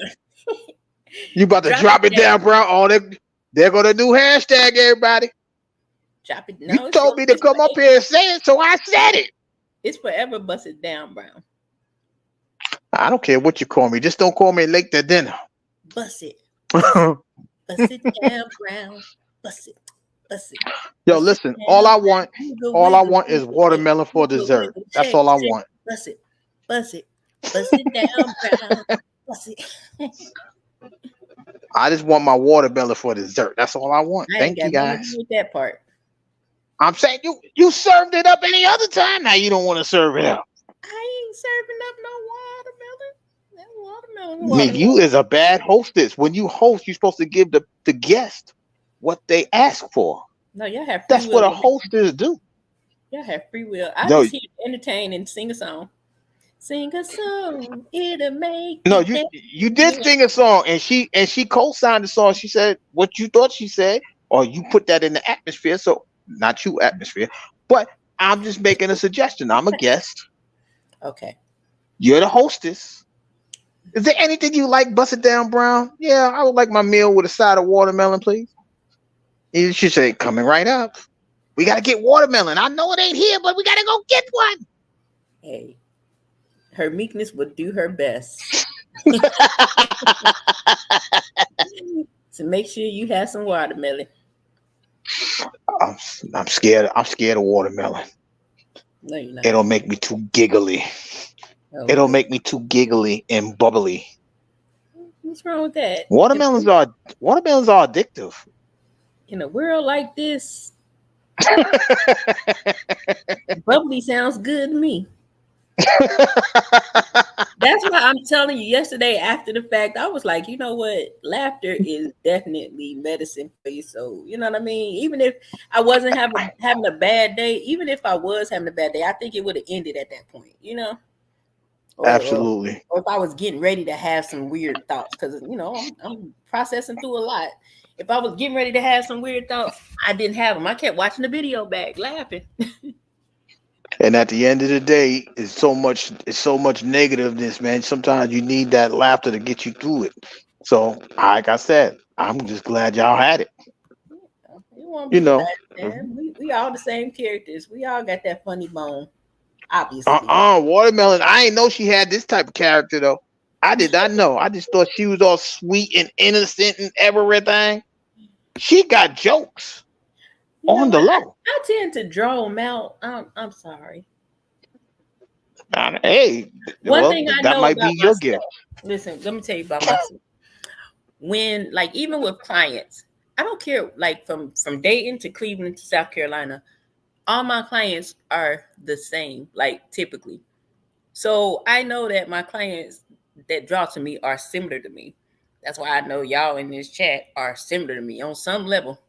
You about to Drop drop it it down, bro? Oh, they're gonna do hashtag everybody. Drop it. You No, told me to come up here and say it, so I said it. It's forever bust it down, Brown. I don't care what you call me. Just don't call me late to dinner. Bust it. Bust it down, Brown. Bust it. Bust it. Yo, Bust listen. it All I down. want, Wiggle, all I wiggle, want is wiggle, watermelon for wiggle, dessert. wiggle. That's Shake, all I shake. want. Bust it. Bust it. Bust it down, Brown. Bust it. I just want my watermelon for dessert. That's all I want. I ain't Thank you, got nothing to guys. do with that part. I'm saying you served it up any other time. Now you don't want to serve it up. I ain't serving up no watermelon. That watermelon. Nick, you is a bad hostess. When you host, you're supposed to give the guest what they ask for. No, y'all have free That's will. what a hostess do. Y'all have free will. I No, just here to entertain and sing a song. Sing a song, it'll make no, you you did sing a song, and she co-signed the song. She said what you thought she said, or you put that in the atmosphere. So not you atmosphere, but I'm just making a suggestion. I'm a guest. Okay. You're the hostess. Is there anything you like? Bust it down, Brown. Yeah, I would like my meal with a side of watermelon, please. You should say coming right up. We gotta get watermelon. I know it ain't here, but we gotta go get one. Hey, her meekness would do her best to make sure you have some watermelon. I'm scared. I'm scared of watermelon. No, you're not. It'll make me too giggly. Oh, It'll make me too giggly and bubbly. what's wrong with that? Watermelons are addictive. In a world like this, bubbly sounds good to me. That's why I'm telling you, yesterday after the fact, I was like, you know what? Laughter is definitely medicine for you. So, you know what I mean? Even if I wasn't having a bad day, even if I was having a bad day, I think it would have ended at that point, you know? Absolutely. Or if I was getting ready to have some weird thoughts, because, you know, I'm processing through a lot. If I was getting ready to have some weird thoughts, I didn't have them. I kept watching the video back, laughing. And at the end of the day, it's so much negativeness, man. Sometimes you need that laughter to get you through it. So, like I said, I'm just glad y'all had it. You know, we all the same characters. We all got that funny bone. Obviously. Watermelon. I ain't know she had this type of character though. I did not know. I just thought she was all sweet and innocent and everything. She got jokes on the low. I tend to draw them out. I'm sorry. Hey, one thing I know might about be your myself, gift. Listen, let me tell you about myself. When, like, even with clients, I don't care, like from Dayton to Cleveland to South Carolina, all my clients are the same, like typically. So I know that my clients that draw to me are similar to me. That's why I know y'all in this chat are similar to me on some level.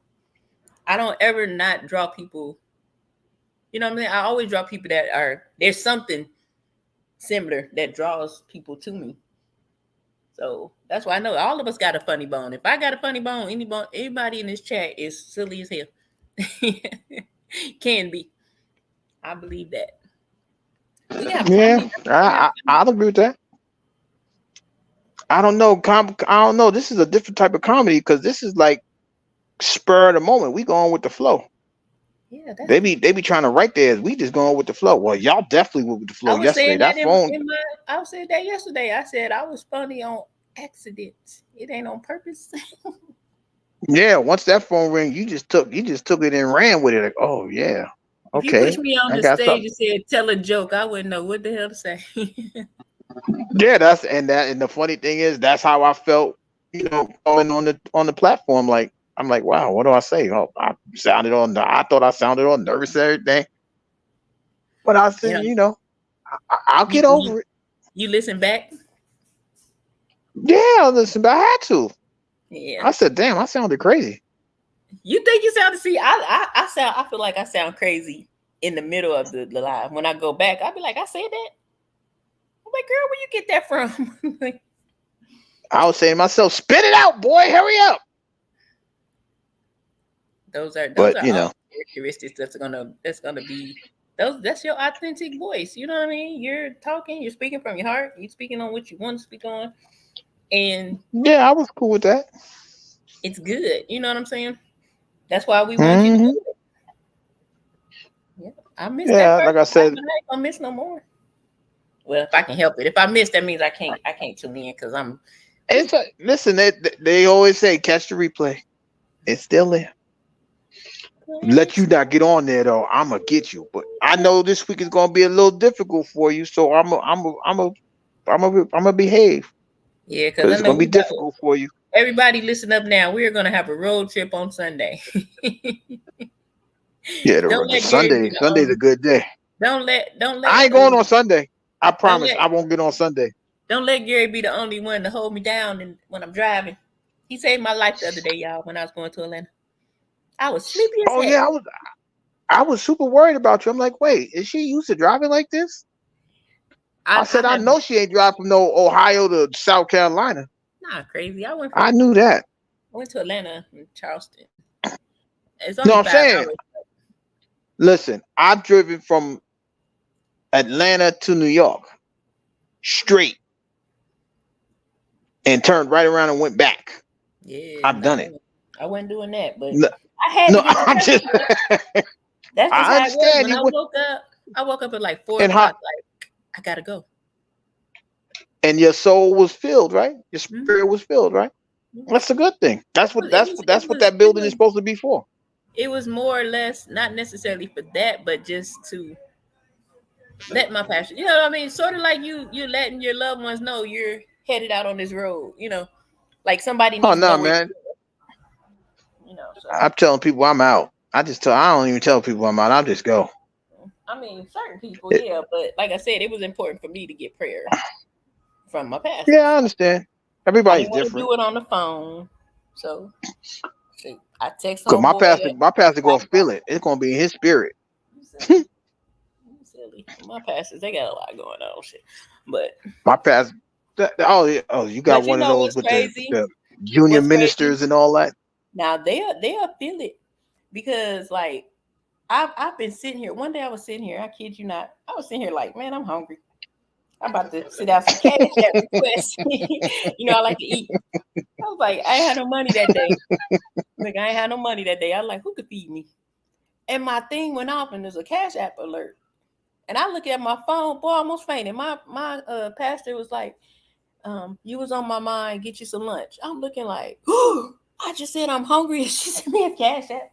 I don't ever not draw people. You know what I mean? I always draw people that there's something similar that draws people to me. So that's why I know all of us got a funny bone. If I got a funny bone, anybody in this chat is silly as hell. Can be. I believe that. I'll agree with that. I don't know. I don't know. This is a different type of comedy because this is like spur of the moment. We going with the flow. Yeah, they be trying to write theirs. We just going with the flow. Well, y'all definitely went with the flow yesterday. I was saying that yesterday. I said I was funny on accident. It ain't on purpose. Yeah, once that phone rang, you just took it and ran with it. Like, oh yeah. Okay. If you pushed me on the stage and said tell a joke, I wouldn't know what the hell to say. Yeah, and the funny thing is that's how I felt, going on the platform. Like I'm like, wow, what do I say? Oh, I thought I sounded all nervous and everything. But I said, I'll get over it. You listen back? Yeah, I listened, but I had to. Yeah. I said, damn, I sounded crazy. You think you sounded? See, I feel like I sound crazy in the middle of the live. When I go back, I'll be like, I said that. I'm like, girl, where you get that from? I was saying to myself, spit it out, boy, hurry up. Those are But all characteristics that's gonna be that's your authentic voice. You know what I mean? You're talking, you're speaking from your heart, you're speaking on what you want to speak on, and yeah, I was cool with that. it's good. You know what I'm saying? That's why we want you to Hmm. do it. Yeah, I missed that Yeah, first like I time. said, I ain't gonna miss no more. Well, if I can help it. If I miss, that means I can't tune in because I'm. it's listen. They always say catch the replay. It's still there. Let you not get on there though. I'm gonna get you, but I know this week is gonna be a little difficult for you, so I'm gonna behave Yeah, because because I it's know gonna be we got difficult for you. everybody. Listen up now. We're gonna have a road trip on Sunday. Yeah, Don't the let Gary be Sunday. the Sunday's a only. good day. Don't let I ain't going on Sunday. I don't promise. let I won't get on Sunday. don't let Gary be the only one to hold me down and when I'm driving. He saved my life the other day, y'all, when I was going to Atlanta. I was sleepy as Oh heck. yeah, I was super worried about you. I'm like, wait, is she used to driving like this? I I said, I have know she ain't driving from no Ohio to South Carolina. not crazy. I knew that. I went to Atlanta and Charleston. It's No, only I'm saying, 5 hours. listen, I've driven from Atlanta to New York straight and turned right around and went back. Yeah, I've done it. no, I wasn't doing that, but No, I had to no get to I'm church. just. That's just I how it was. understand When you I went woke up, at like four and how o'clock. Like I gotta go. and your soul was filled, right? Your Mhm. spirit was filled, right? That's a good thing. That's what It was it was that it building is was supposed to be for. it was more or less not necessarily for that, but just to let my passion. You know what I mean? Sort of like you're letting your loved ones know you're headed out on this road. You know, like somebody Oh needs to no, know where man. you're. You know, so I'm telling people I'm out. I don't even tell people I'm out. I'll just go. I mean, certain people, It- yeah, but like I said, it was important for me to get prayer from my yeah, I pastors. understand. I Everybody's didn't want to different. do it on the phone, so shoot, I text Cause homeboy. my pastor Talk gonna about feel it. It's gonna be in his spirit. you silly, you silly. My pastors, they got a lot going on, shit. But My pastor. Oh, yeah, oh, you got you one of know those what's with crazy? the junior What's crazy? ministers and all that. Now they'll feel it because like I've been sitting here. One day I was sitting here. I kid you not. I was sitting here like, man, I'm hungry. I'm about to sit out some cash app requests. You know, I like to eat. I was like, I ain't had no money that day. Like, I ain't had no money that day. I was like, who could feed me? And my thing went off, and there's a cash app alert. And I look at my phone, boy, I almost fainted. My pastor was like, you was on my mind. Get you some lunch. I'm looking like, oh, I just said I'm hungry, and she sent me a cash app.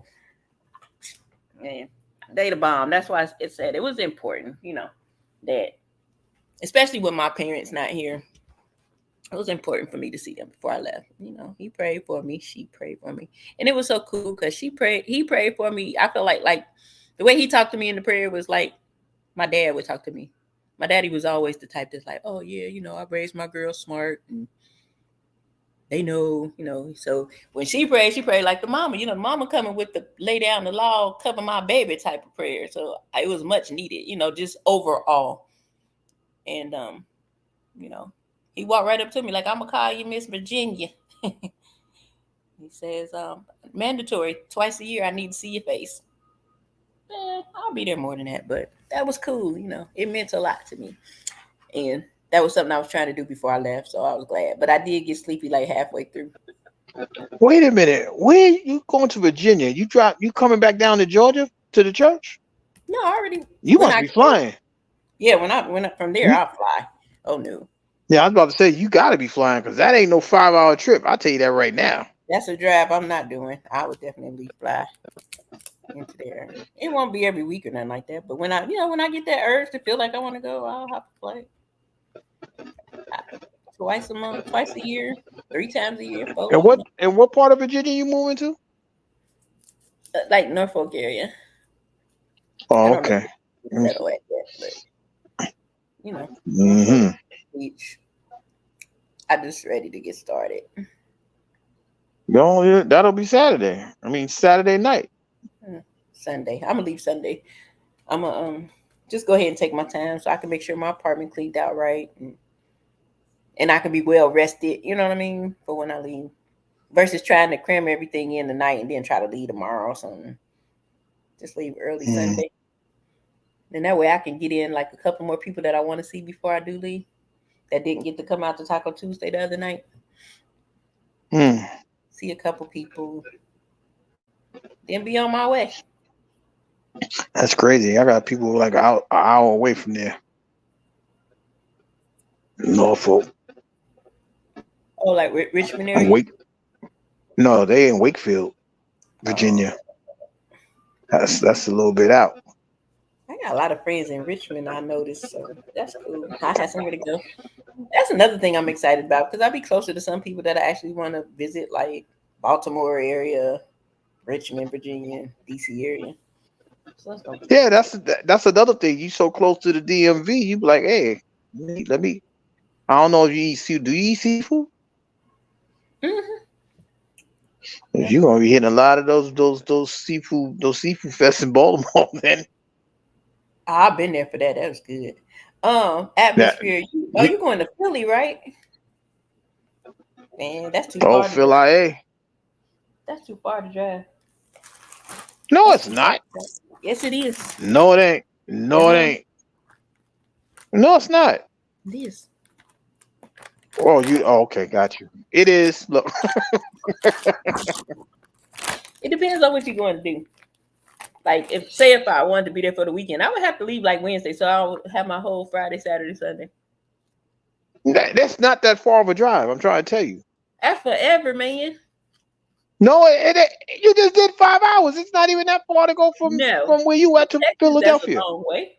Man, they the bomb. That's why it said it was important. You know that, especially with my parents not here. It was important for me to see them before I left. You know, he prayed for me, she prayed for me, and it was so cool because he prayed for me. I feel like the way he talked to me in the prayer was like my dad would talk to me. My daddy was always the type that's like, oh yeah, you know, I raised my girls smart and they know, you know. So when she prayed like the mama, you know, the mama coming with the lay down the law, cover my baby type of prayer. So it was much needed, you know, just overall. And you know, he walked right up to me like, I'm gonna call you Miss Virginia. He says, mandatory twice a year. I need to see your face. I'll be there more than that, but that was cool. You know, it meant a lot to me, and that was something I was trying to do before I left. So I was glad, but I did get sleepy like halfway through. Wait a minute. Where you going to Virginia? You coming back down to Georgia to the church? No, I already You when must I be go. flying. Yeah, when I from there You I'll fly. Oh no, Yeah, I was about to say you got to be flying because that ain't no 5 hour trip. I'll tell you that right now. that's a drive I'm not doing. I would definitely fly into there. It won't be every week or nothing like that, but when I get that urge to feel like I want to go, I'll have to fly. Twice a month, twice a year, 3 times a year, four. And I don't know. what part of Virginia you moving to? Like Norfolk area. I Oh, don't know okay. where to settle at yet, but you know, Norfolk Mm-hmm. Beach. I'm just ready to get started. Yeah, that'll be Saturday. I mean Saturday night. Hmm. Sunday. I'm gonna leave Sunday. I'm gonna just go ahead and take my time so I can make sure my apartment cleaned out right. And and I can be well rested. You know what I mean? For when I leave, versus trying to cram everything in the night and then try to leave tomorrow or something. Just leave early Sunday, and that way I can get in like a couple more people that I want to see before I do leave. That didn't get to come out to Taco Tuesday the other night. See a couple people, then be on my way. That's crazy. I got people like an hour away from there. Norfolk. Oh, like Richmond area? No, they in Wakefield, Virginia. That's a little bit out. I got a lot of friends in Richmond, I noticed, so that's cool. I had somewhere to go. That's another thing I'm excited about because I'll be closer to some people that I actually want to visit, like Baltimore area, Richmond, Virginia, DC area. So yeah, that's another thing. You so close to the DMV, you be like, hey, let me. I don't know if you eat seafood. Do you eat seafood? Mm-hmm. You're gonna be hitting a lot of those seafood fests in Baltimore, then. I've been there for that. That was good. Atmosphere. You going to Philly, right? Man, that's too far. Oh, Philly. That's too far to drive. No, it's not. Yes, it is. No, it ain't. No, it ain't. No, it's not. It is. Oh, okay, got you. It is. Look. It depends on what you're going to do. Like, if I wanted to be there for the weekend, I would have to leave like Wednesday, so I would have my whole Friday, Saturday, Sunday. That's not that far of a drive. I'm trying to tell you. That's forever, man. No, you just did 5 hours. It's not even that far to go from where you at to Texas, Philadelphia. That's a long way.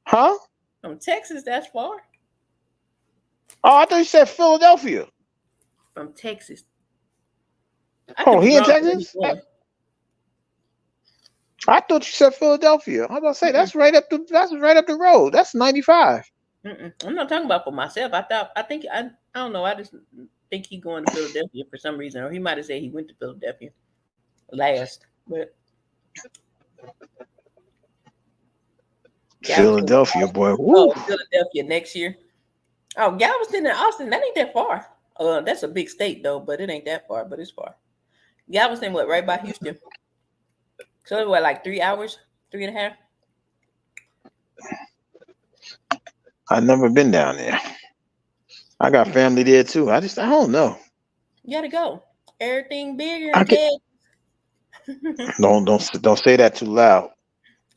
Huh? From Texas, that's far. Oh, I thought you said Philadelphia. From Texas. He in Texas? I thought you said Philadelphia. I was gonna say that's right up the road. That's 95. I'm not talking about for myself. I don't know. I just think he's going to Philadelphia for some reason, or he might have said he went to Philadelphia last. But Philadelphia, boy. Oh, Philadelphia next year. Oh, Galveston and Austin, that ain't that far. That's a big state though, but it ain't that far, but it's far. Galveston, right by Houston. So what, like 3 hours, 3.5? I've never been down there. I got family there too. I don't know. You gotta go. Everything bigger. Don't say that too loud.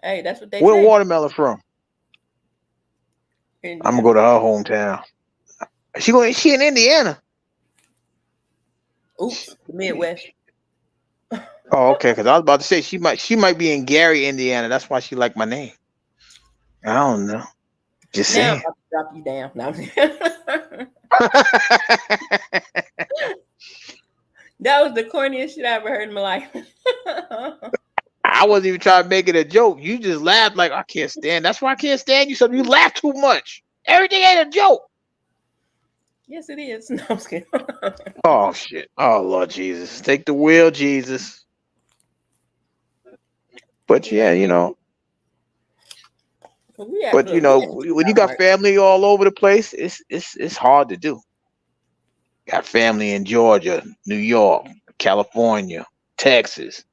Hey, that's what they Where say. Watermelon from? Indiana. I'm gonna go to her hometown. She in Indiana. Oops, the Midwest. Oh, okay. Because I was about to say she might be in Gary, Indiana. That's why she liked my name. I don't know. Just saying. Now I'm about to drop you down. No, that was the corniest shit I ever heard in my life. I wasn't even trying to make it a joke. You just laughed like I can't stand. That's why I can't stand you. So you laugh too much. Everything ain't a joke. Yes, it is. No, I'm scared. Oh shit. Oh Lord Jesus. Take the wheel, Jesus. But yeah, you know. But you know, when you got family all over the place, it's hard to do. Got family in Georgia, New York, California, Texas,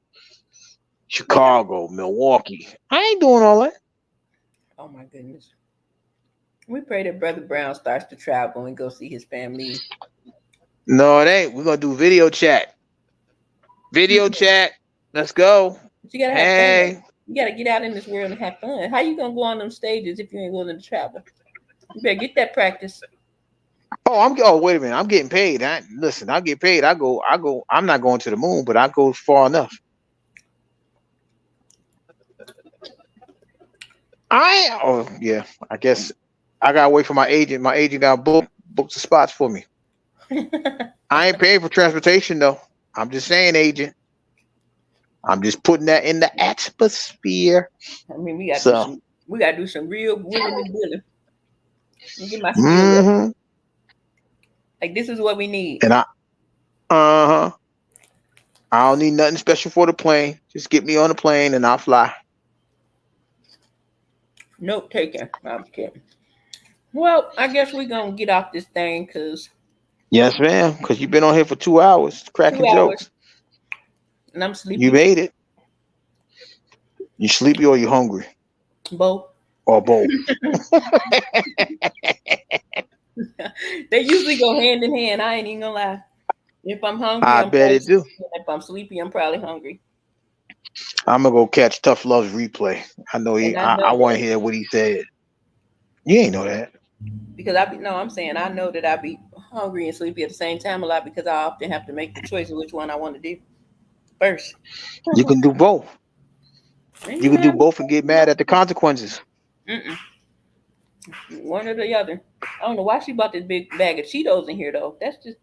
Chicago, Milwaukee. I ain't doing all that. Oh my goodness. We pray that Brother Brown starts to travel and go see his family. No, it ain't. We're gonna do video chat. Video chat. Let's go. But you gotta have fun. You gotta get out in this world and have fun. How you gonna go on them stages if you ain't willing to travel? You better get that practice. Oh, wait a minute. I'm getting paid. Listen, I get paid. I go. I'm not going to the moon, but I go far enough. Yeah. I guess I gotta wait for my agent. My agent got book the spots for me. I ain't paying for transportation though. I'm just saying, agent. I'm just putting that in the atmosphere. I mean, we gotta do some real willing and dealing. Get my skills up. Like this is what we need. And I don't need nothing special for the plane. Just get me on the plane and I'll fly. Note taken. I'm kidding. Well, I guess we're gonna get off this thing because Yes, ma'am. Because you've been on here for 2 hours cracking 2 hours jokes. and I'm You sleepy. made it. You sleepy or you hungry Both. or both? They usually go hand in hand. I ain't even gonna lie. If I'm hungry, I I'm bet probably it do. sleepy. If I'm sleepy, I'm probably hungry. I'm gonna go catch Tough Love's replay. I know he. And I I know want to that hear what he said. You ain't know that. because I'm saying I know that I be hungry and sleepy at the same time a lot because I often have to make the choice of which one I want to do first. You can do both. And You you can do have both and get mad at the consequences. mm-mm, one or the other. I don't know why she bought this big bag of Cheetos in here though. That's just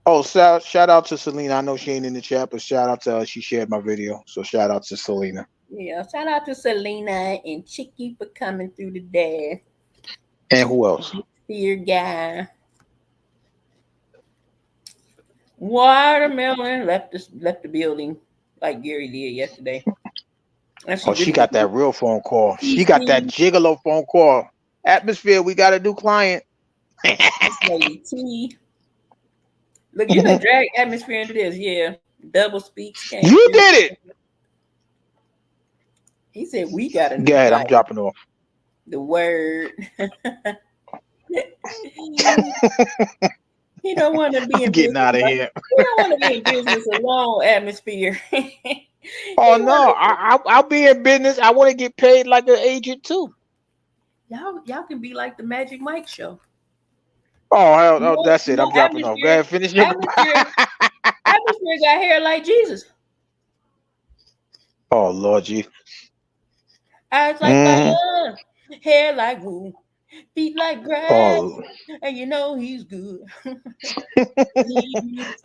Oh, shout out to Selena. I know she ain't in the chat, but shout out to her. She shared my video, so shout out to Selena. yeah. Shout out to Selena and Chicky for coming through today. And who else? Dear guy. Watermelon left the building like Gary did yesterday. And Oh, she got that real phone call. She got that TC. gigolo phone call. Atmosphere, we got a new client. T. Look, you done drag Atmosphere into this, yeah. Double speaks came You through. did it. He said we got a Go new ahead, I'm client. dropping off. The word. He don't want to be I'm in getting business. out of here. He don't want to be in business alone, Atmosphere. Oh no, I'll be in business. I want to get paid like an agent too. Y'all can be like the Magic Mike show. Oh hell, no, No, that's it. no I'm dropping off. Go ahead, finish your. Atmosphere got hair like Jesus. Oh Lord, G. Eyes like fire, hair like wool, feet like grass, Oh, and you know he's good.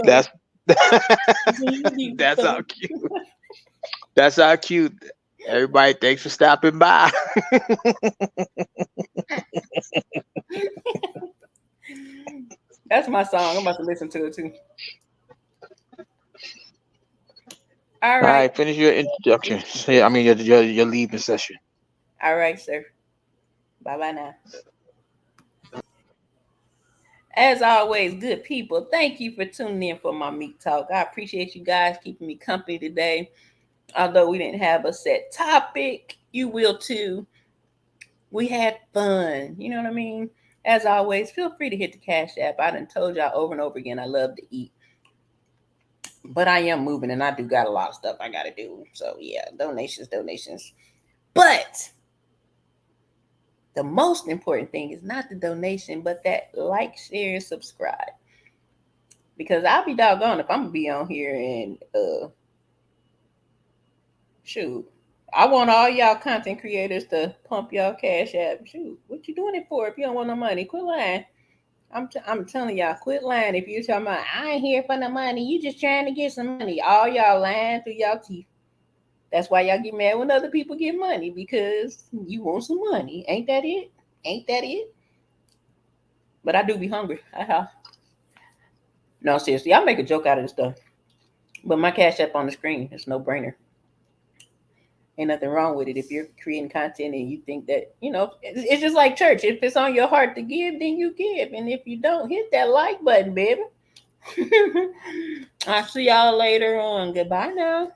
that's that's how cute. That's how cute. Everybody, thanks for stopping by. That's my song. I'm about to listen to it too. All right. Finish your introduction. I mean your leaving session. All right, sir. Bye now. As always, good people, thank you for tuning in for my Meat Talk. I appreciate you guys keeping me company today. Although we didn't have a set topic, you will too. We had fun. You know what I mean? As always, feel free to hit the Cash App. I done told y'all over and over again, I love to eat. But I am moving and I do got a lot of stuff I got to do. So yeah, donations. But the most important thing is not the donation, but that like, share, and subscribe. Because I'll be doggone if I'm going to be on here and shoot. I want all y'all content creators to pump y'all Cash App. Shoot, what you doing it for if you don't want no money? Quit lying. I'm telling y'all, quit lying. If you're talking about, I ain't here for no money, you just trying to get some money. All y'all lying through y'all teeth. That's why y'all get mad when other people get money, because you want some money. Ain't that it? Ain't that it? But I do be hungry. No, seriously, I'll make a joke out of this stuff. But my Cash App on the screen, it's no brainer. Ain't nothing wrong with it. If you're creating content and you think that, it's just like church. If it's on your heart to give, then you give. And if you don't, hit that like button, baby. I'll see y'all later on. Goodbye now.